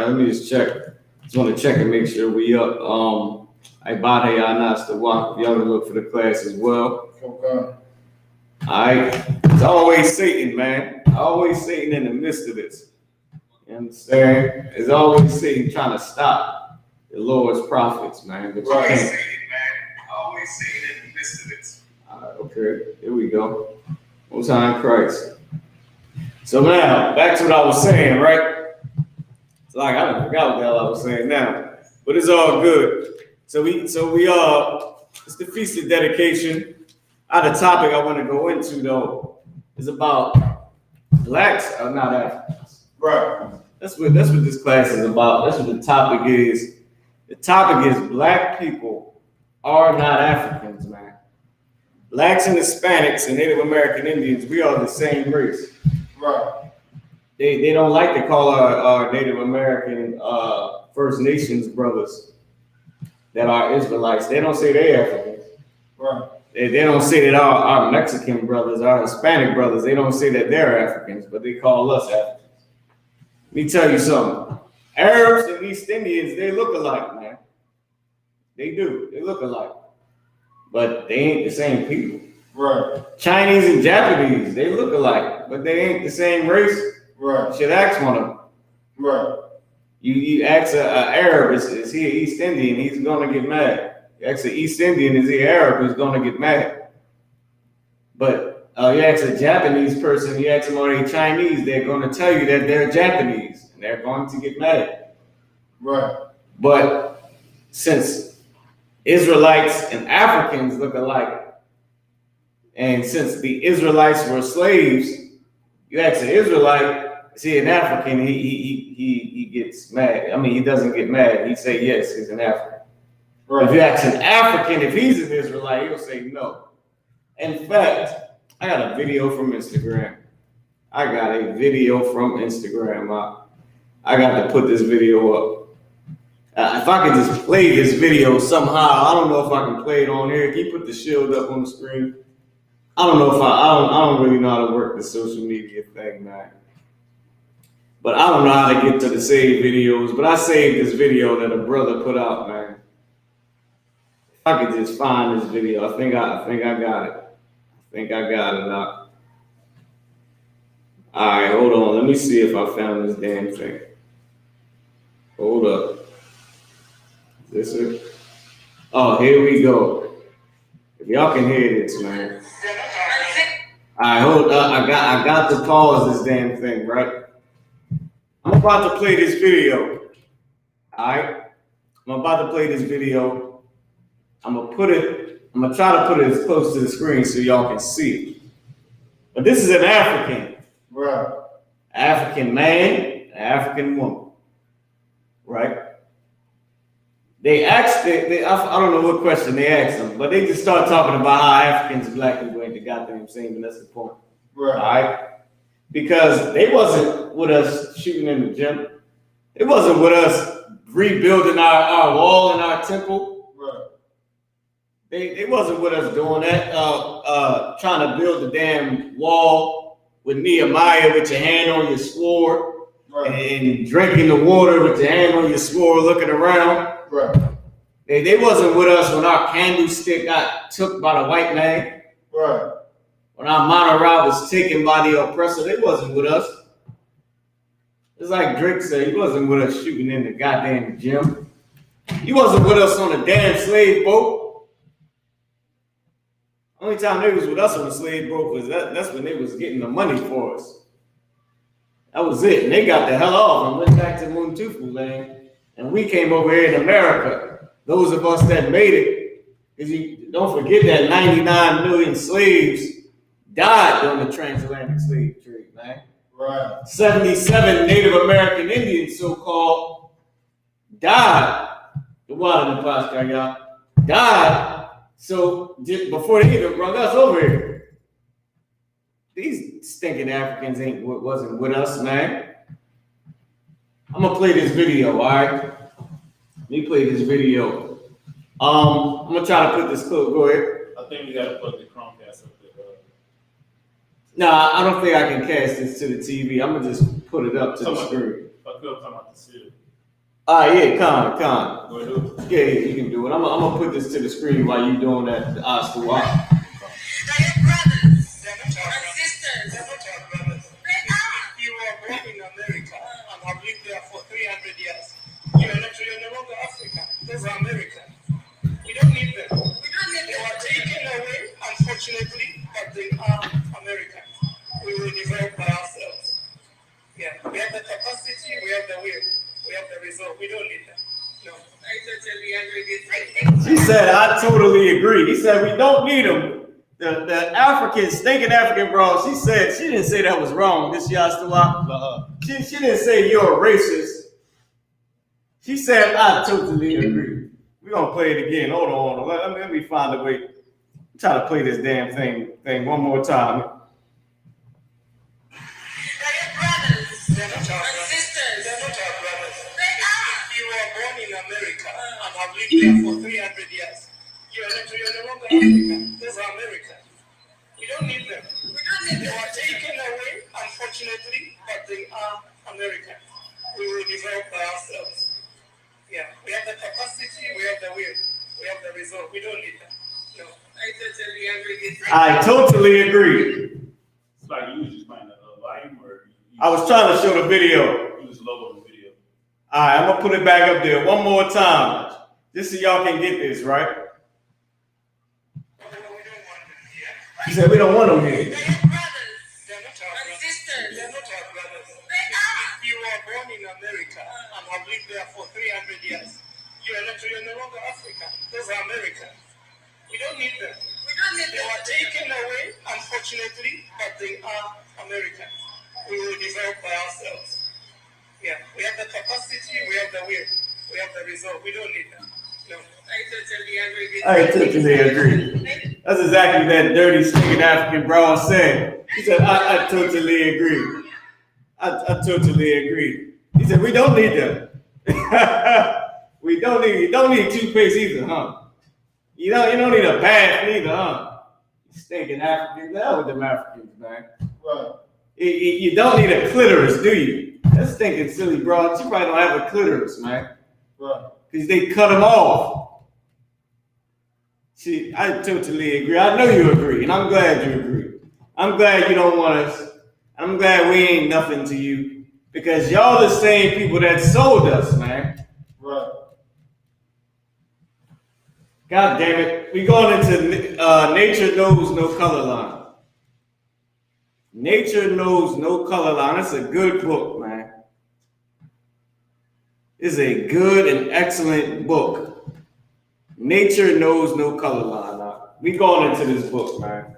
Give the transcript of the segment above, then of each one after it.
let me just check. Just want to check and make sure we up. I bought a nas to walk. Y'all to look for the class as well. Okay. Alright. It's always Satan, man. Always Satan in the midst of this. You understand? It's always Satan trying to stop the Lord's prophets, man. But you can't. Satan, man. Always Satan in the midst of this. Alright, okay. Here we go. Most High Christ. So now, back to what I was saying, right? It's like I done forgot what the hell I was saying now, but it's all good. So we it's the Feast of Dedication. The topic I want to go into though is about blacks are not Africans. Right. That's what this class is about. That's what the topic is. The topic is black people are not Africans, man. Blacks and Hispanics and Native American Indians, we are the same race. Right. They don't like to call our Native American First Nations brothers that are Israelites. They don't say they're Africans. Right. They don't say that our Mexican brothers, our Hispanic brothers, they don't say that they're Africans, but they call us Africans. Let me tell you something. Arabs and East Indians, they look alike, man. They do. They look alike. But they ain't the same people. Right. Chinese and Japanese, they look alike, but they ain't the same race. Right. You should ask one of them. Right. You ask an Arab, is he an East Indian? He's gonna get mad. You ask an East Indian, is he Arab? He's gonna get mad. But you ask a Japanese person, you ask them are they Chinese? They're gonna tell you that they're Japanese, and they're going to get mad. Right. But since Israelites and Africans look alike, and since the Israelites were slaves, you ask an Israelite, is he an African? He gets mad. I mean, he doesn't get mad. He say yes, he's an African. Right. If you ask an African if he's an Israelite, he'll say no. In fact, I got a video from Instagram. I got to put this video up. If I could just play this video somehow, I don't know if I can play it on here. Can you put the shield up on the screen? I don't know if I don't really know how to work the social media thing, man. But I don't know how to get to the saved videos. But I saved this video that a brother put out, man. If I could just find this video, I think I got it. I think I got it out. All right, hold on. Let me see if I found this damn thing. Hold up. Is this it? Oh, here we go. If y'all can hear this, man. All right, hold up. I got to pause this damn thing, right? I'm about to play this video. All right? I'm about to play this video. I'm gonna try to put it as close to the screen so y'all can see it. But this is an African. Right. African man, African woman. Right? They asked, I don't know what question they asked them, but they just start talking about how Africans and black people ain't the goddamn same, and that's the point. Right. All right? Because they wasn't with us shooting in the gym. It wasn't with us rebuilding our wall and our temple. Right. They wasn't with us doing that, trying to build the damn wall with Nehemiah with your hand on your sword. Right. And drinking the water with your hand on your sword, looking around. Right. They wasn't with us when our candlestick got took by the white man. Right. When our monorail was taken by the oppressor, they wasn't with us. It's like Drake said, he wasn't with us shooting in the goddamn gym. He wasn't with us on a damn slave boat. Only time they was with us on the slave boat was that's when they was getting the money for us. That was it. And they got the hell off and went back to Muntufu land. And we came over here in America. Those of us that made it, because you don't forget that 99 million slaves died during the transatlantic slave trade, man. Right. 77 Native American Indians, so-called, died. The water in the Pascal, y'all. Died. So before they even brought us over here. These stinking Africans wasn't with us, man. I'm gonna play this video, all right? Let me play this video. I'm gonna try to put this clip. Go ahead. I think you gotta plug the Chromecast up there. Nah, I don't think I can cast this to the TV. I'm gonna just put it up to the screen. I feel talking about the seal. Yeah, Con. Go ahead, do it. Yeah, you can do it. I'm gonna put this to the screen while you doing that. The Oscar walk. They are brothers and sisters. They are. You were born in America and have lived there for 300 years. You're no longer African. Those are Americans. We don't need them. They were taken away, unfortunately, but they are Americans. We will develop by ourselves. Yeah, we have the capacity, we have the will, we have the result. We don't need them. No. I totally agree with you. She said, I totally agree. He said, we don't need them. The African, stinking African bro, she said, she didn't say that was wrong. This Yastawa. She didn't say you're a racist. She said, I totally agree. We're going to play it again. Hold on. Let me find a way. Try to play this damn thing one more time. They are brothers They're not our and brothers. sisters. They're not our brothers. They are. You were born in America and have lived there for 300 years. You're no longer African. Those are Americans. We don't need them. We don't need They them. were taken away, unfortunately, but they are Americans. We will develop by ourselves. Yeah, we have the capacity, we have the will, we have the result. We don't need them. No. I totally agree with you. I totally agree. It's like you was just playing the volume, or you I was trying to show the video. you was low on the video. All right, I'm going to put it back up there one more time. Just so y'all can get this, right? We don't want them here. She said, we don't want them here. They are brothers They're not our and brothers. sisters. They're not our brothers. They are. You were born in America and have lived there for 300 years. You're no longer African. Those are Americans. We don't need them. We don't need They them. were taken away, unfortunately, but they are Americans. We will develop by ourselves. Yeah, we have the capacity, we have the will, we have the result. We don't need them. No. I totally agree with you. I totally agree. That's exactly that dirty, stinking African bro said. He said, I totally agree. I totally agree. He said, we don't need them. We don't need toothpaste either, huh? You don't need a bath neither, huh? Stinking Africans. The hell with them Africans, man. Right. You don't need a clitoris, do you? That's stinking silly, bro. You probably don't have a clitoris, man. Right. Because they cut them off. See, I totally agree. I know you agree, and I'm glad you agree. I'm glad you don't want us. I'm glad we ain't nothing to you. Because y'all the same people that sold us, man. Right. God damn it. We going into Nature Knows No Color Line. Nature Knows No Color Line. That's a good book, man. It's a good and excellent book. Nature Knows No Color Line. We going into this book, man.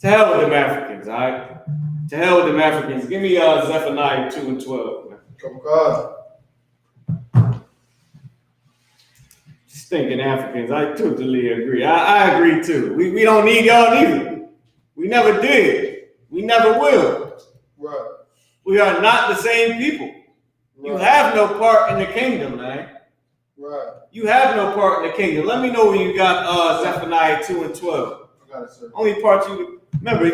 To hell with them Africans, all right? To hell with them Africans. Give me Zephaniah 2 and 12, man. Come on. Stinking Africans. I totally agree. I agree too. We don't need y'all neither. We never did. We never will. Right. We are not the same people. You Right. have no part in the kingdom, man. Right. You have no part in the kingdom. Let me know when you got Zephaniah 2 and 12. I got it, sir. Only part you remember,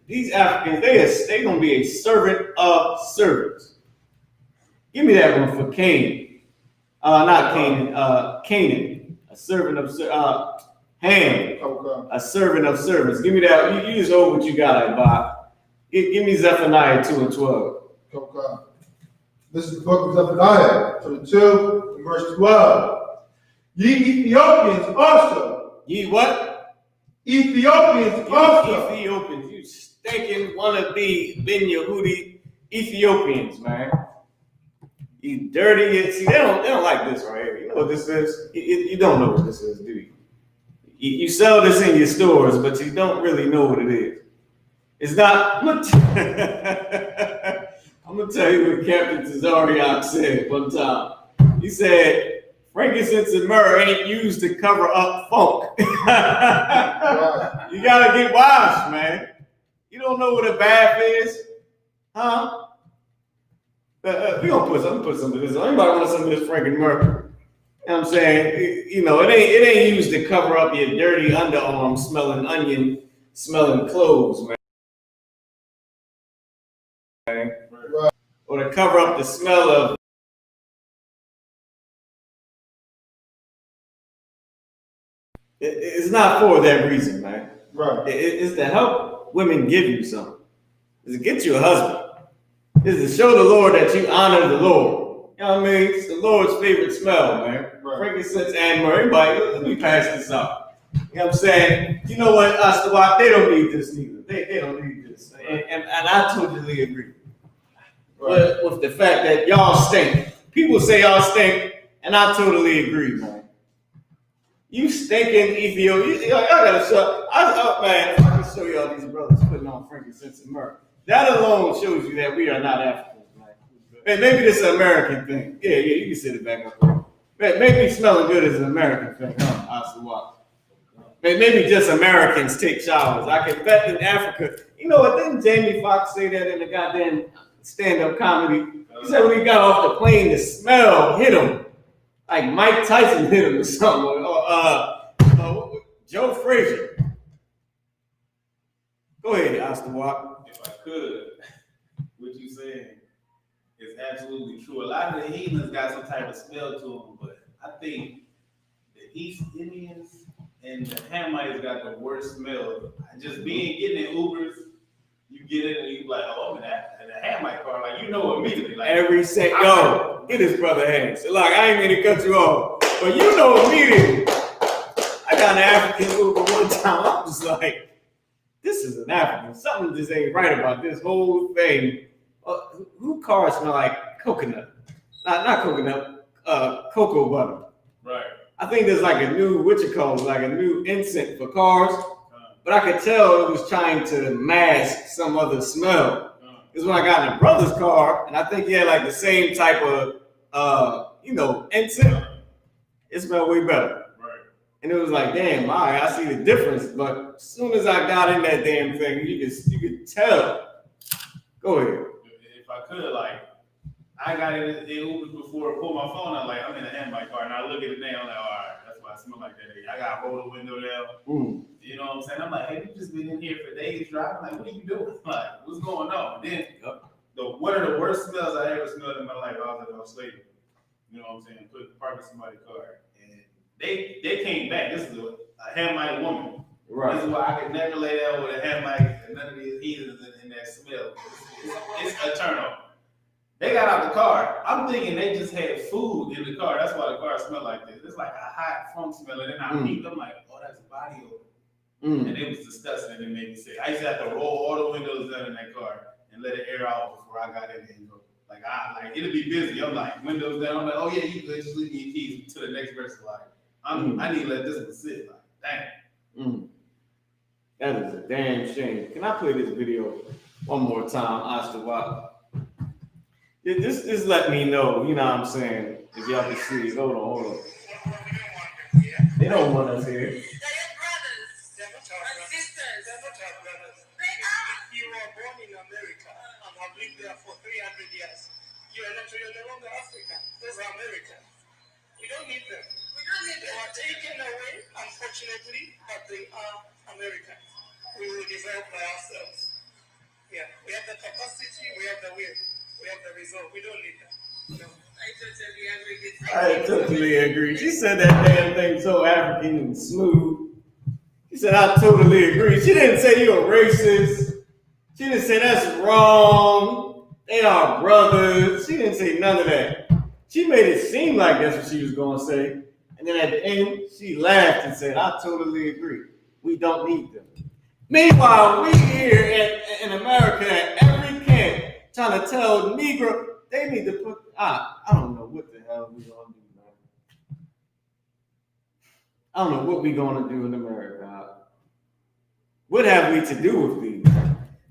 these Africans, they gonna be a servant of servants. Give me that one for Cain. Not Canaan, Canaan. A servant of Ham. Okay. A servant of servants. Give me that. You just hold what you got, Bob. Give me Zephaniah 2 and 12. Okay. This is the book of Zephaniah, chapter 2, and verse 12. Ye Ethiopians also. Ye what? Ethiopians You also. Ethiopians. You stinking wannabe Ben Yehudi Ethiopians, man. You dirty. See, they don't like this right here. You know what this is? You don't know what this is, do you? You sell this in your stores, but you don't really know what it is. It's not. I'm gonna tell you what Captain Tazariak said one time. He said, "Frankincense and myrrh ain't used to cover up funk." Right. You gotta get washed, man. You don't know what a bath is, huh? We gonna put some of this on. Anybody want some of this Frank and myrrh? You know what I'm saying? You know, it ain't used to cover up your dirty underarm smelling onion, smelling clothes, man. Right. Or to cover up the smell of It's not for that reason, man. Right. It's to help women give you something. It's to get you a husband. It's to show the Lord that you honor the Lord. You know what I mean? It's the Lord's favorite smell, man. Right. Frankincense and myrrh. Everybody, let me pass this up. You know what I'm saying? You know what, Astawat, they don't need this neither. They don't need this. And I totally agree. Right. With the fact that y'all stink. People say y'all stink, and I totally agree, man. You stinking Ethiopia. Y'all gotta show. Man, if I can show y'all these brothers putting on frankincense and myrrh. That alone shows you that we are not Africans, man. And maybe this is an American thing. Yeah, you can sit it back up. Maybe smelling good is an American thing, huh? Astawat. Maybe just Americans take showers. I can bet in Africa. You know what? Didn't Jamie Foxx say that in the goddamn stand-up comedy? He said when he got off the plane, the smell hit him. Like Mike Tyson hit him or something. Or Joe Frazier. Go ahead, Astawat. If I could, what you saying is absolutely true. A lot of the heathens got some type of smell to them, but I think the East Indians and the Hamites got the worst smell. Just getting in Ubers, you get in and you be like, oh, I'm in the Hamite car. Like, you know immediately. Like, every second. Yo, get his brother hands. Like, I ain't mean to cut you off, but you know immediately. I got an African Uber one time. I'm just like, this is an African. Something just ain't right about this whole thing. Who cars smell like coconut? Not coconut, cocoa butter. right. I think there's like a new, like a new incense for cars. But I could tell it was trying to mask some other smell. Because when I got in a brother's car, and I think he had like the same type of, incense, it smelled way better. And it was like, damn, all right, I see the difference. But as soon as I got in that damn thing, you could tell. Go ahead. If I could, like, I got in Uber before, pull my phone out, like, I'm in a Hamite car, and I look at it now, I'm like, all right, that's why I smell like that. I got to roll the window down. You know what I'm saying? I'm like, hey, you just been in here for days driving. Like, what are you doing? Like, what's going on? And then, one of the worst smells I ever smelled in my life, I was at Australia. You know what I'm saying? Parking somebody's car. And they came back. This is a Hamite woman. Right. This is why I could never lay down with a Hamite and none of these heathens in that smell. It's a turn on. They got out the car. I'm thinking they just had food in the car. That's why the car smelled like this. It's like a hot funk smell. And then I peeked. I'm like, oh, that's body odor. And it was disgusting. And it made me sick. I used to have to roll all the windows down in that car and let it air out before I got in there and go. Like it'll be busy. I'm like, windows down. I'm like, oh yeah, you could just leave me your keys to the next person. Like, I need to let this one sit. Like, dang. That is a damn shame. Can I play this video one more time, Astawat? Just let me know, you know what I'm saying, if y'all can see it. Hold on. They don't want us here. They're your brothers and sisters. You were born in America and have lived there for 300 years. You're no longer African. Those are Americans. We don't need them. They were taken away, unfortunately, but they are Americans. We will develop by ourselves. Yeah, we have the capacity, we have the will, we have the result. We don't need them. No. I totally agree. She said that damn thing so African and smooth. She said, I totally agree. She didn't say you're racist. She didn't say that's wrong. They are brothers. She didn't say none of that. She made it seem like that's what she was going to say. And then at the end, she laughed and said, I totally agree. We don't need them. Meanwhile, we here in America at every camp trying to tell Negro they need to put, I don't know what the hell we're going to do, man. I don't know what we're going to do in America. What have we to do with these?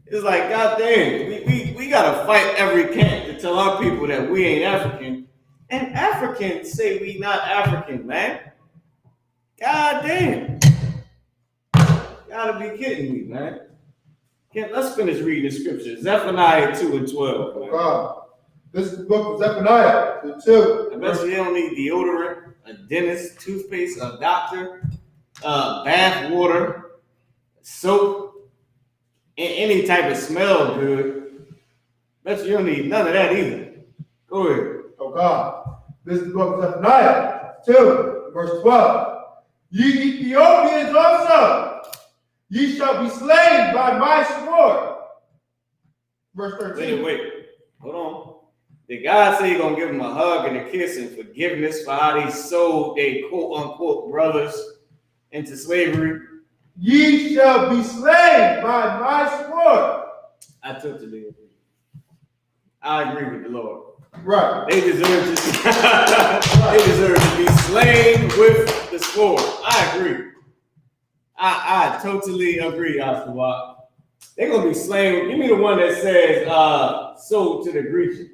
It's like, goddamn, we got to fight every camp to tell our people that we ain't African. And Africans say we not African, man. Goddamn. Gotta be kidding me, man. Let's finish reading the scriptures. Zephaniah 2:12. Man. God. This is the book of Zephaniah 2. I bet you don't need deodorant, a dentist, toothpaste, a doctor, bath water, soap, any type of smell good. Bet you don't need none of that either. Go ahead. Oh God. This is the book of Zephaniah 2, verse 12. Ye Ethiopians also, ye shall be slain by my sword. Verse 13. Wait. Hold on. Did God say He's gonna give them a hug and a kiss and forgiveness for how they sold their quote unquote brothers into slavery? Ye shall be slain by my sword. I totally agree. I agree with the Lord. Right. They deserve to be slain with the sword. I agree. I totally agree, Asawat. They're gonna be slain. Give me the one that says sold to the Grecians.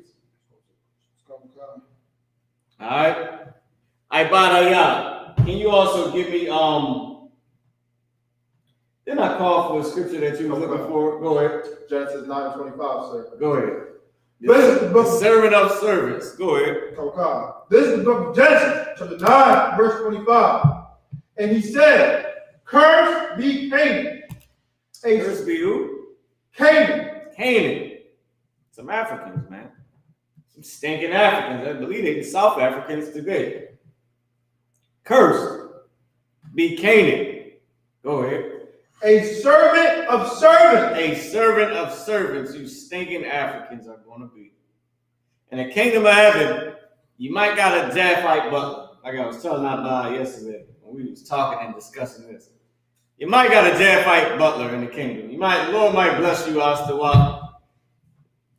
All right. Ibadaya. Can you also give me didn't I call for a scripture that you were looking for? Go ahead. Genesis 9:25, sir. Go ahead. This is the book The servant of servants. Go ahead. Okay. This is the book of Genesis, chapter 9, verse 25. And he said, "Cursed be Canaan." First be who? Canaan. Canaan. Some Africans, man. Some stinking Africans. I believe they South Africans today. Cursed be Canaan. Go ahead. A servant of servants. A servant of servants, you stinking Africans are going to be. In the kingdom of heaven, you might got a Japhite butler. Like I was telling out yesterday when we was talking and discussing this. You might got a Japhite butler in the kingdom. The Lord might bless you, Astawa.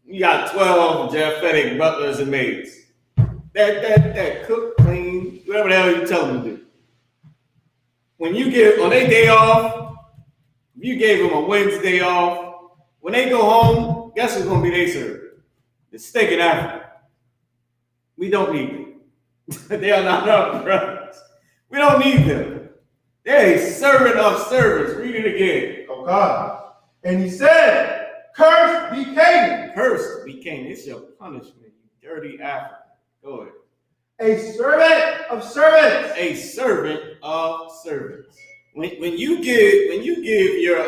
You got 12 Japhetic butlers and maids. That cook, clean, whatever the hell you tell them to do. On their day off, if you gave them a Wednesday off, when they go home, guess who's going to be their servant? The steak in Africa. We don't need them. They are not our brothers. We don't need them. They're a servant of servants. Read it again. Oh God. And he said, "Cursed be Canaan." Cursed be Canaan. It's your punishment, you dirty African. Go ahead. A servant of servants. A servant of servants. When you give your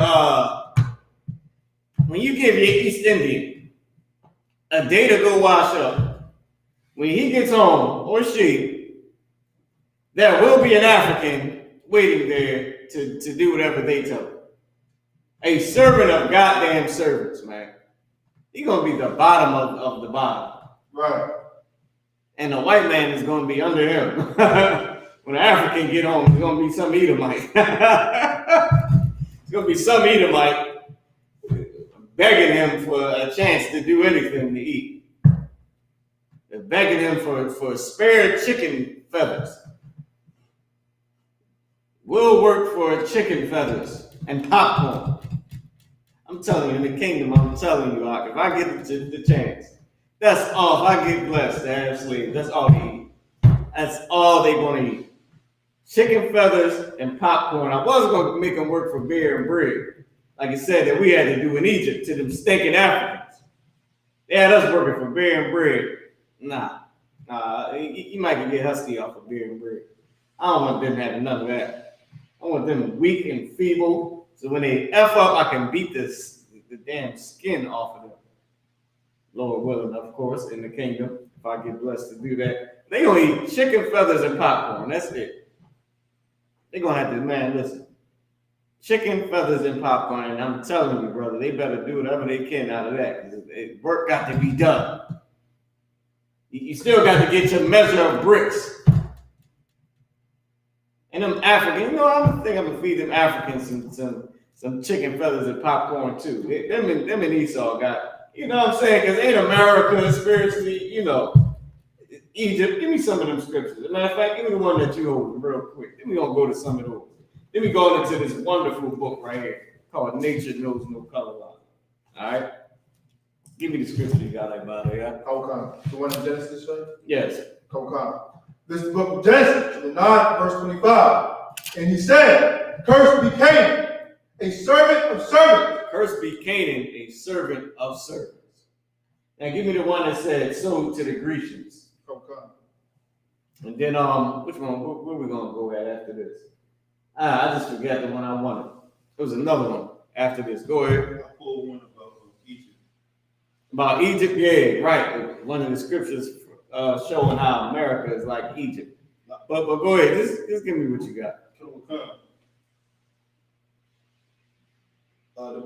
East Indian a day to go wash up, when he gets home or she, there will be an African waiting there to do whatever they tell him. A servant of goddamn servants, man. He's gonna be the bottom of the bottom. Right. And the white man is gonna be under him. When the African get home, it's gonna be some Edomite. It's gonna be some Edomite begging him for a chance to do anything to eat. They're begging him for spare chicken feathers. We'll work for chicken feathers and popcorn. I'm telling you, in the kingdom, I'm telling you, if I get the chance, that's all. If I get blessed to have slaves, that's all they eat. That's all they're gonna eat. Chicken feathers and popcorn. I wasn't going to make them work for beer and bread, like it said that we had to do in Egypt to them stinking Africans. They had us working for beer and bread. Nah, you might get husky off of beer and bread. I don't want them having none of that. I want them weak and feeble, so when they F up, I can beat the damn skin off of them. Lord willing, of course, in the kingdom, if I get blessed to do that. They gonna eat chicken feathers and popcorn. That's it. They're going to have to, man, listen. Chicken feathers and popcorn, and I'm telling you, brother, they better do whatever they can out of that. Because work got to be done. You still got to get your measure of bricks. And them Africans, I think I'm going to feed them Africans some chicken feathers and popcorn too. Them and Esau got, you know what I'm saying? Because ain't America spiritually, Egypt, give me some of them scriptures. As a matter of fact, give me the one that you hold real quick. Then we're going to go to some of those. Then we go into this wonderful book right here called Nature Knows No Color Line. All right? Give me the scripture you got about it, yeah? Okay. The one in Genesis, sir? Yes. Okay. This is the book of Genesis, chapter 9, verse 25. And he said, "Cursed be Canaan, a servant of servants." Cursed be Canaan, a servant of servants. Now give me the one that said, sold to the Grecians. Okay. And then, which one? Where we gonna go at after this? I just forgot the one I wanted. There was another one after this. Go ahead. I pulled one about Egypt. About Egypt, yeah, right. One of the scriptures showing how America is like Egypt. But go ahead. Just give me what you got. The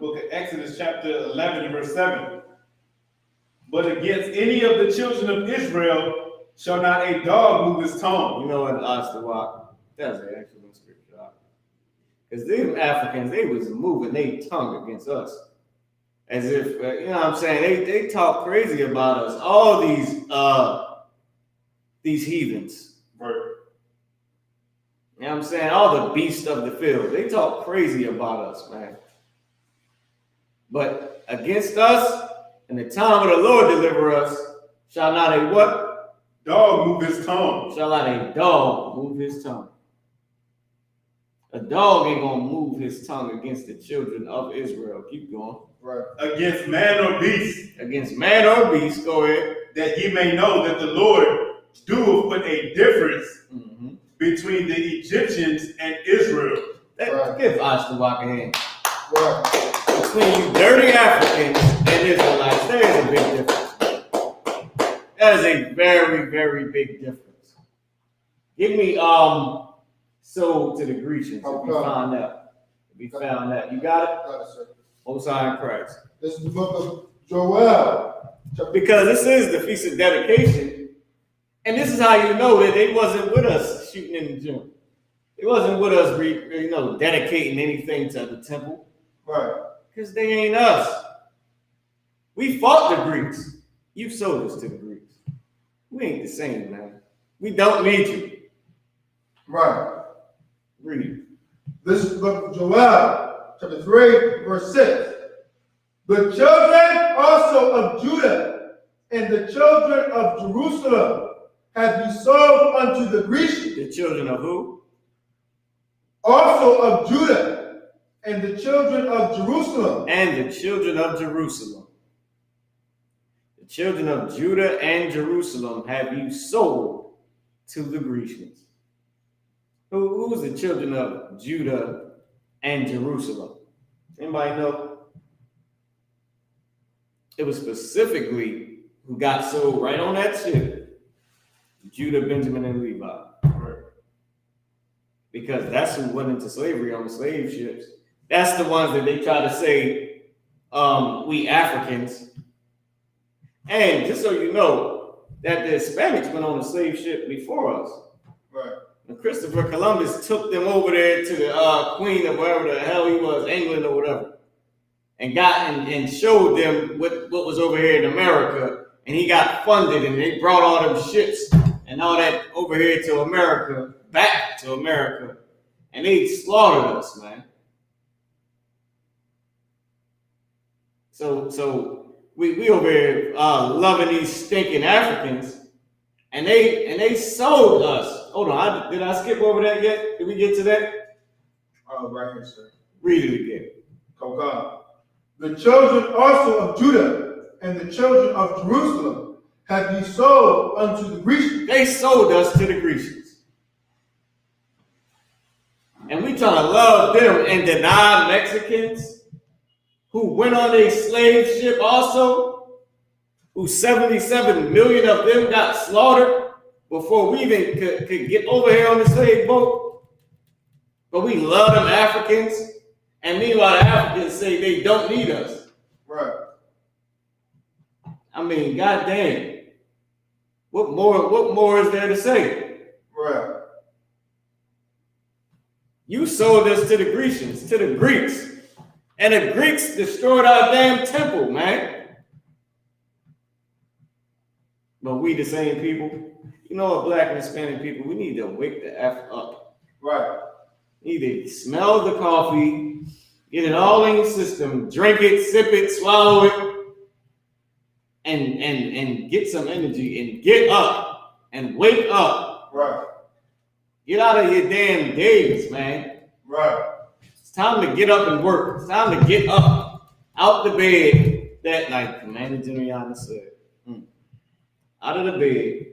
book of Exodus, chapter 11, verse 7. But against any of the children of Israel shall not a dog move his tongue. You know what, Ostawak? That's an excellent scripture. Because them Africans, they was moving their tongue against us. As if, you know what I'm saying? They talk crazy about us. All these heathens. Right. You know what I'm saying? All the beasts of the field. They talk crazy about us, man. But against us, in the time of the Lord deliver us, shall not a what? Dog move his tongue. Shall not a dog move his tongue. A dog ain't gonna move his tongue against the children of Israel. Keep going. Right. Against man or beast. Against man or beast, go ahead. That ye may know that the Lord doeth put a difference between the Egyptians and Israel. Right. Give Ostawak a hand. Right. Between you dirty Africans and Israelites, there is a big difference. That is a very, very big difference. Give me sold to the Grecians if you found out. If you found that. You got it? Got it, sir. Most High in Christ. This is the book of Joel. Because this is the Feast of Dedication. And this is how you know that they wasn't with us shooting in the gym. They wasn't with us, dedicating anything to the temple. Right. Because they ain't us. We fought the Greeks. You sold us to the Greeks. We ain't the same, man. We don't need you. Right. Read. This is the book of Joel, chapter 3, verse 6. The children also of Judah and the children of Jerusalem have ye sold unto the Grecians. The children of who? Also of Judah and the children of Jerusalem. And the children of Jerusalem. The children of Judah and Jerusalem have you sold to the Grecians. Who's the children of Judah and Jerusalem? Anybody know? It was specifically who got sold right on that ship. Judah, Benjamin, and Levi. Because that's who went into slavery on the slave ships. That's the ones that they try to say, we Africans. And just so you know, that the Hispanics went on a slave ship before us. Right. And Christopher Columbus took them over there to the Queen of wherever the hell he was, England or whatever, and got and showed them what was over here in America. And he got funded, and they brought all them ships and all that over here to America, back to America, and they slaughtered us, man. So we over here loving these stinking Africans, and they sold us. Hold on, did I skip over that yet? Did we get to that? Oh, right here, sir. Read it again. Come on. The children also of Judah and the children of Jerusalem have ye sold unto the Grecians. They sold us to the Grecians. And we trying to love them and deny Mexicans who went on a slave ship also, who 77 million of them got slaughtered before we even could get over here on the slave boat. But we love them Africans, and meanwhile the Africans say they don't need us. Right. I mean, goddamn. What more is there to say? Right. You sold us to the Grecians, to the Greeks. And the Greeks destroyed our damn temple, man. But we the same people. You know what, black and Hispanic people, we need to wake the F up. Right. You need to smell the coffee, get it all in your system, drink it, sip it, swallow it, and get some energy and get up and wake up. Right. Get out of your damn days, man. Right. It's time to get up and work. It's time to get up out the bed that night, Commander General said. Out of the bed.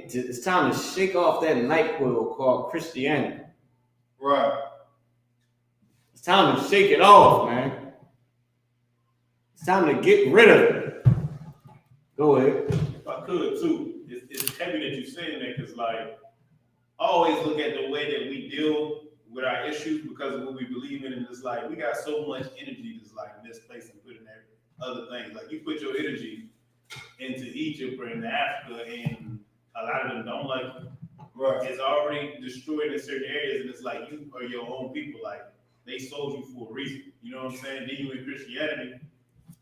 It's time to shake off that NyQuil called Christianity. Right. It's time to shake it off, man. It's time to get rid of it. Go ahead. If I could too, it's heavy that you're saying that, because like always look at the way that we deal with our issues because of what we believe in, and it's like we got so much energy that's like misplaced and put in there other things. Like you put your energy into Egypt or into Africa, and a lot of them don't like you. Right. It's already destroyed in certain areas, and it's like you are your own people. Like they sold you for a reason. You know what I'm saying? Then you in Christianity,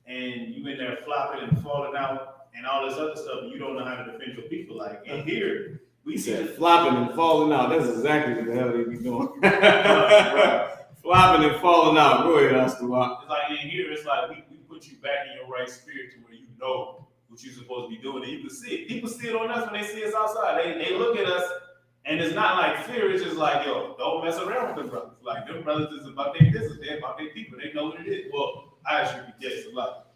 and you in there flopping and falling out and all this other stuff, and you don't know how to defend your people. Like in here, we He see said this. flopping and falling out. That's exactly what the hell they be doing. Right. Flopping and falling out. Go ahead, Astawat. It's like in here, it's like we put you back in your right spirit to where you know what you're supposed to be doing, and you can see it. People see it on us when they see us outside. They look at us, and it's not like fear. It's just like, yo, don't mess around with them brothers. Like them brothers is about their business. They're about their people. They know what it is. Well, I should be just a lot.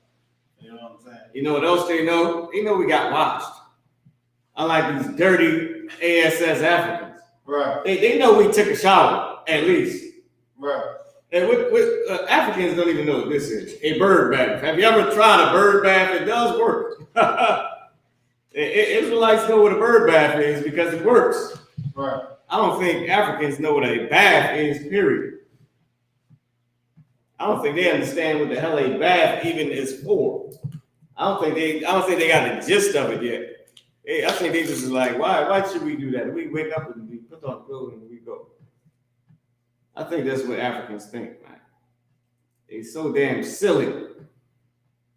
You know what I'm saying? You know what else they know? They know we got watched. Unlike these dirty ASS Africans. Right. They know we took a shower, at least. Right. And Africans don't even know what this is. A bird bath. Have you ever tried a bird bath? It does work. Israelites know what a bird bath is because it works. Right. I don't think Africans know what a bath is, period. I don't think they understand what the hell a bath even is for. I don't think they got the gist of it yet. I think they just like, why should we do that? We wake up and we put on clothes and we go. I think that's what Africans think, man. They're so damn silly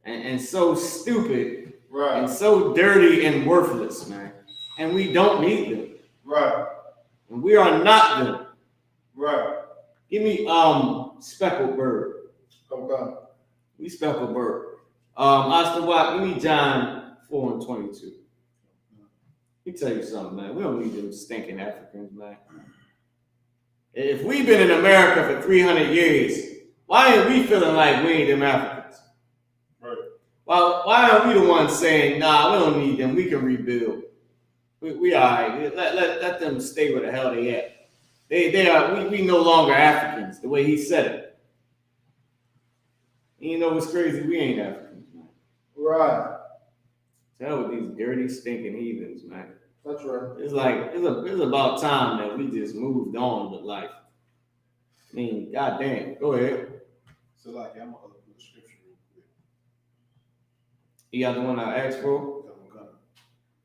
and so stupid Right. and so dirty and worthless, man. And we don't need them. Right. And we are not them. Right. Give me speckled bird. Okay. We speckled bird. Astawat, give me John 4:22. Let me tell you something, man. We don't need them stinking Africans, man. If we've been in America for 300 years, why ain't we feeling like we ain't them Africans? Right. Well, why aren't we the ones saying, nah, we don't need them, we can rebuild. We all right. Let them stay where the hell they at. They are, we no longer Africans, the way he said it. And you know what's crazy? We ain't Africans, man. Right. Hell with these dirty, stinking heathens, man. That's right. It's like it's about time that we just moved on with life. I mean, goddamn. Go ahead. So like, I'm gonna look at the scripture real quick. You got the one I asked for? Okay.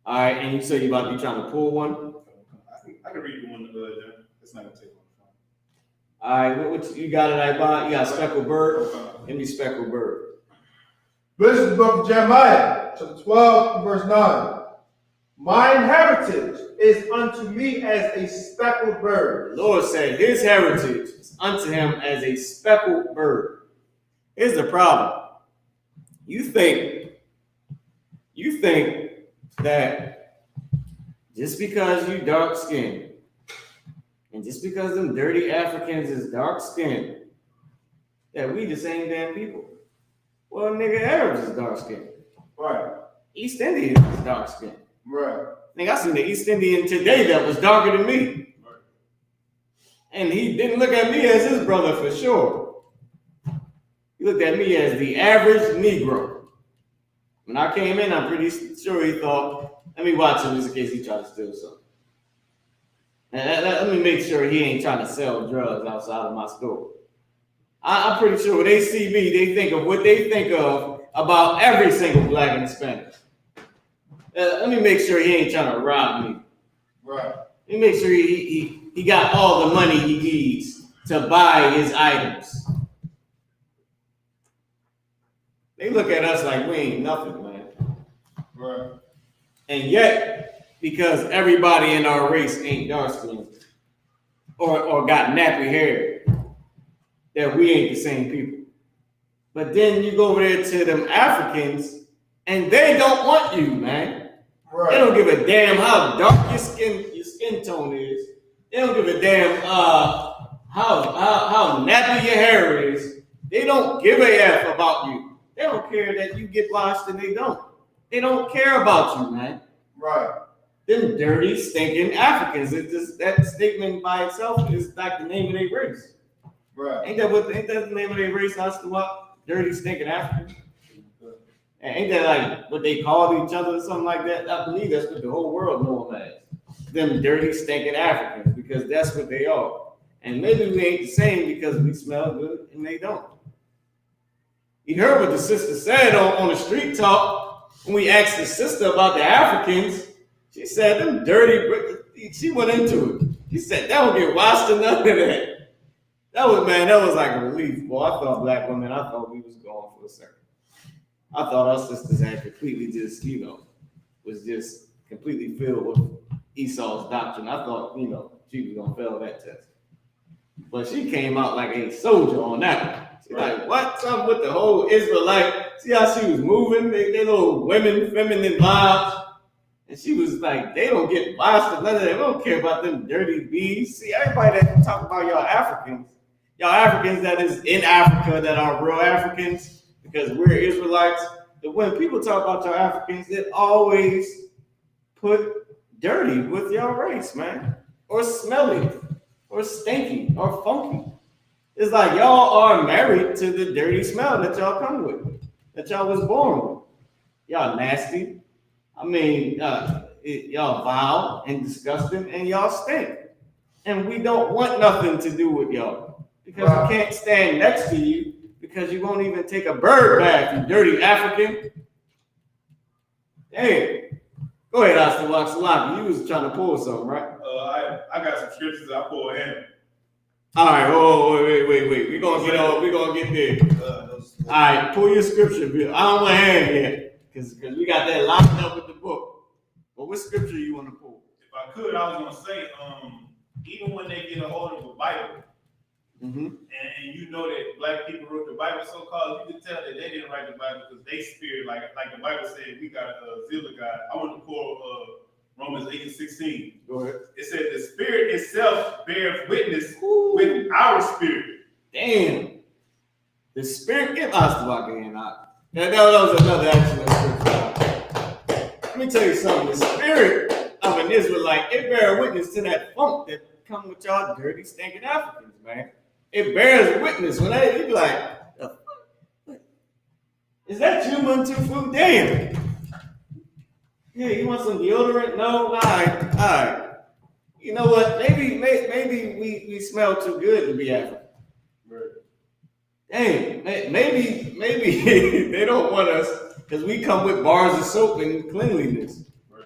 All right, and you said you trying to pull one? I can read the one there. It's not gonna take long. All right, what you got it, Ibon? You got speckled bird? Okay. Give me speckled bird. This is the book of Jeremiah, chapter 12, verse 9. Mine heritage is unto me as a speckled bird. The Lord said his heritage is unto him as a speckled bird. Here's the problem. You think that just because you dark skinned and just because them dirty Africans is dark skinned, that we the same damn people. Well, nigga, Arabs is dark skinned. Right. East Indians is dark skinned. Right. Nigga, I seen the East Indian today that was darker than me. And he didn't look at me as his brother for sure. He looked at me as the average Negro. When I came in, I'm pretty sure he thought, let me watch him just in case he tried to steal something. And let me make sure he ain't trying to sell drugs outside of my store. I'm pretty sure when they see me, they think of what they think of about every single black and Hispanic. Let me make sure he ain't trying to rob me. Right. Let me make sure he got all the money he needs to buy his items. They look at us like we ain't nothing, man. Right. And yet, because everybody in our race ain't dark skinned or got nappy hair, that we ain't the same people. But then you go over there to them Africans, and they don't want you, man. Right. They don't give a damn how dark your skin tone is. They don't give a damn how nappy your hair is. They don't give a F about you. They don't care that you get washed and they don't. They don't care about you, man. Right. Them dirty, stinking Africans. It's just, that statement by itself is like the name of their race. Right. Ain't that the name of their race? Dirty, stinking Africans. And ain't that like what they called each other or something like that? I believe that's what the whole world know them as. them dirty, stinking Africans because that's what they are. And maybe we ain't the same because we smell good and they don't. You heard what the sister said on the street talk when we asked the sister about the Africans. She said, them dirty, she went into it. She said, they don't get washed or none of that. That was like a relief. Boy, I thought black women, I thought we was gone for a second. I thought our sisters had completely just, was just completely filled with Esau's doctrine. I thought, she was going to fail that test. But she came out like a soldier on that one. She's like, what? Something with the whole Israelite. See how she was moving? They little women, feminine vibes. And she was like, they don't get washed or none of that. They don't care about them dirty bees. See, everybody that talk about y'all Africans that is in Africa that are real Africans, because we're Israelites. But when people talk about y'all Africans, they always put dirty with y'all race, man. Or smelly, or stinky, or funky. It's like y'all are married to the dirty smell that y'all come with, that y'all was born with. Y'all nasty. I mean, y'all vile and disgusting, and y'all stink. And we don't want nothing to do with y'all because we can't stand next to you because you won't even take a bird bath, you dirty African. Damn. Go ahead, Austin Salaki. You was trying to pull something, right? I got some scriptures I pulled in. All right. Wait. We're gonna get there. All right, pull your scripture, Bill. I don't want to have yet because we got that locked up with the book. But what scripture you want to pull? If I could, I was gonna say, even when they get a hold of a Bible, and you know that black people wrote the Bible so-called, you can tell that they didn't write the Bible because they spirit, like the Bible said, we got a zeal of God. I want to pull Romans 8:16. Go ahead. It said the spirit itself bears witness with our spirit. Damn. The spirit, get lost about again. That was another excellent scripture. Let me tell you something. The spirit of an Israelite, it bears witness to that funk that come with y'all dirty, stinking Africans, man. It bears witness when you be like, the fuck? Is that you, Muntufu? Damn. Yeah, you want some deodorant? No? All right. You know what? Maybe we smell too good to be African. Right. Dang, maybe they don't want us because we come with bars of soap and cleanliness. Right.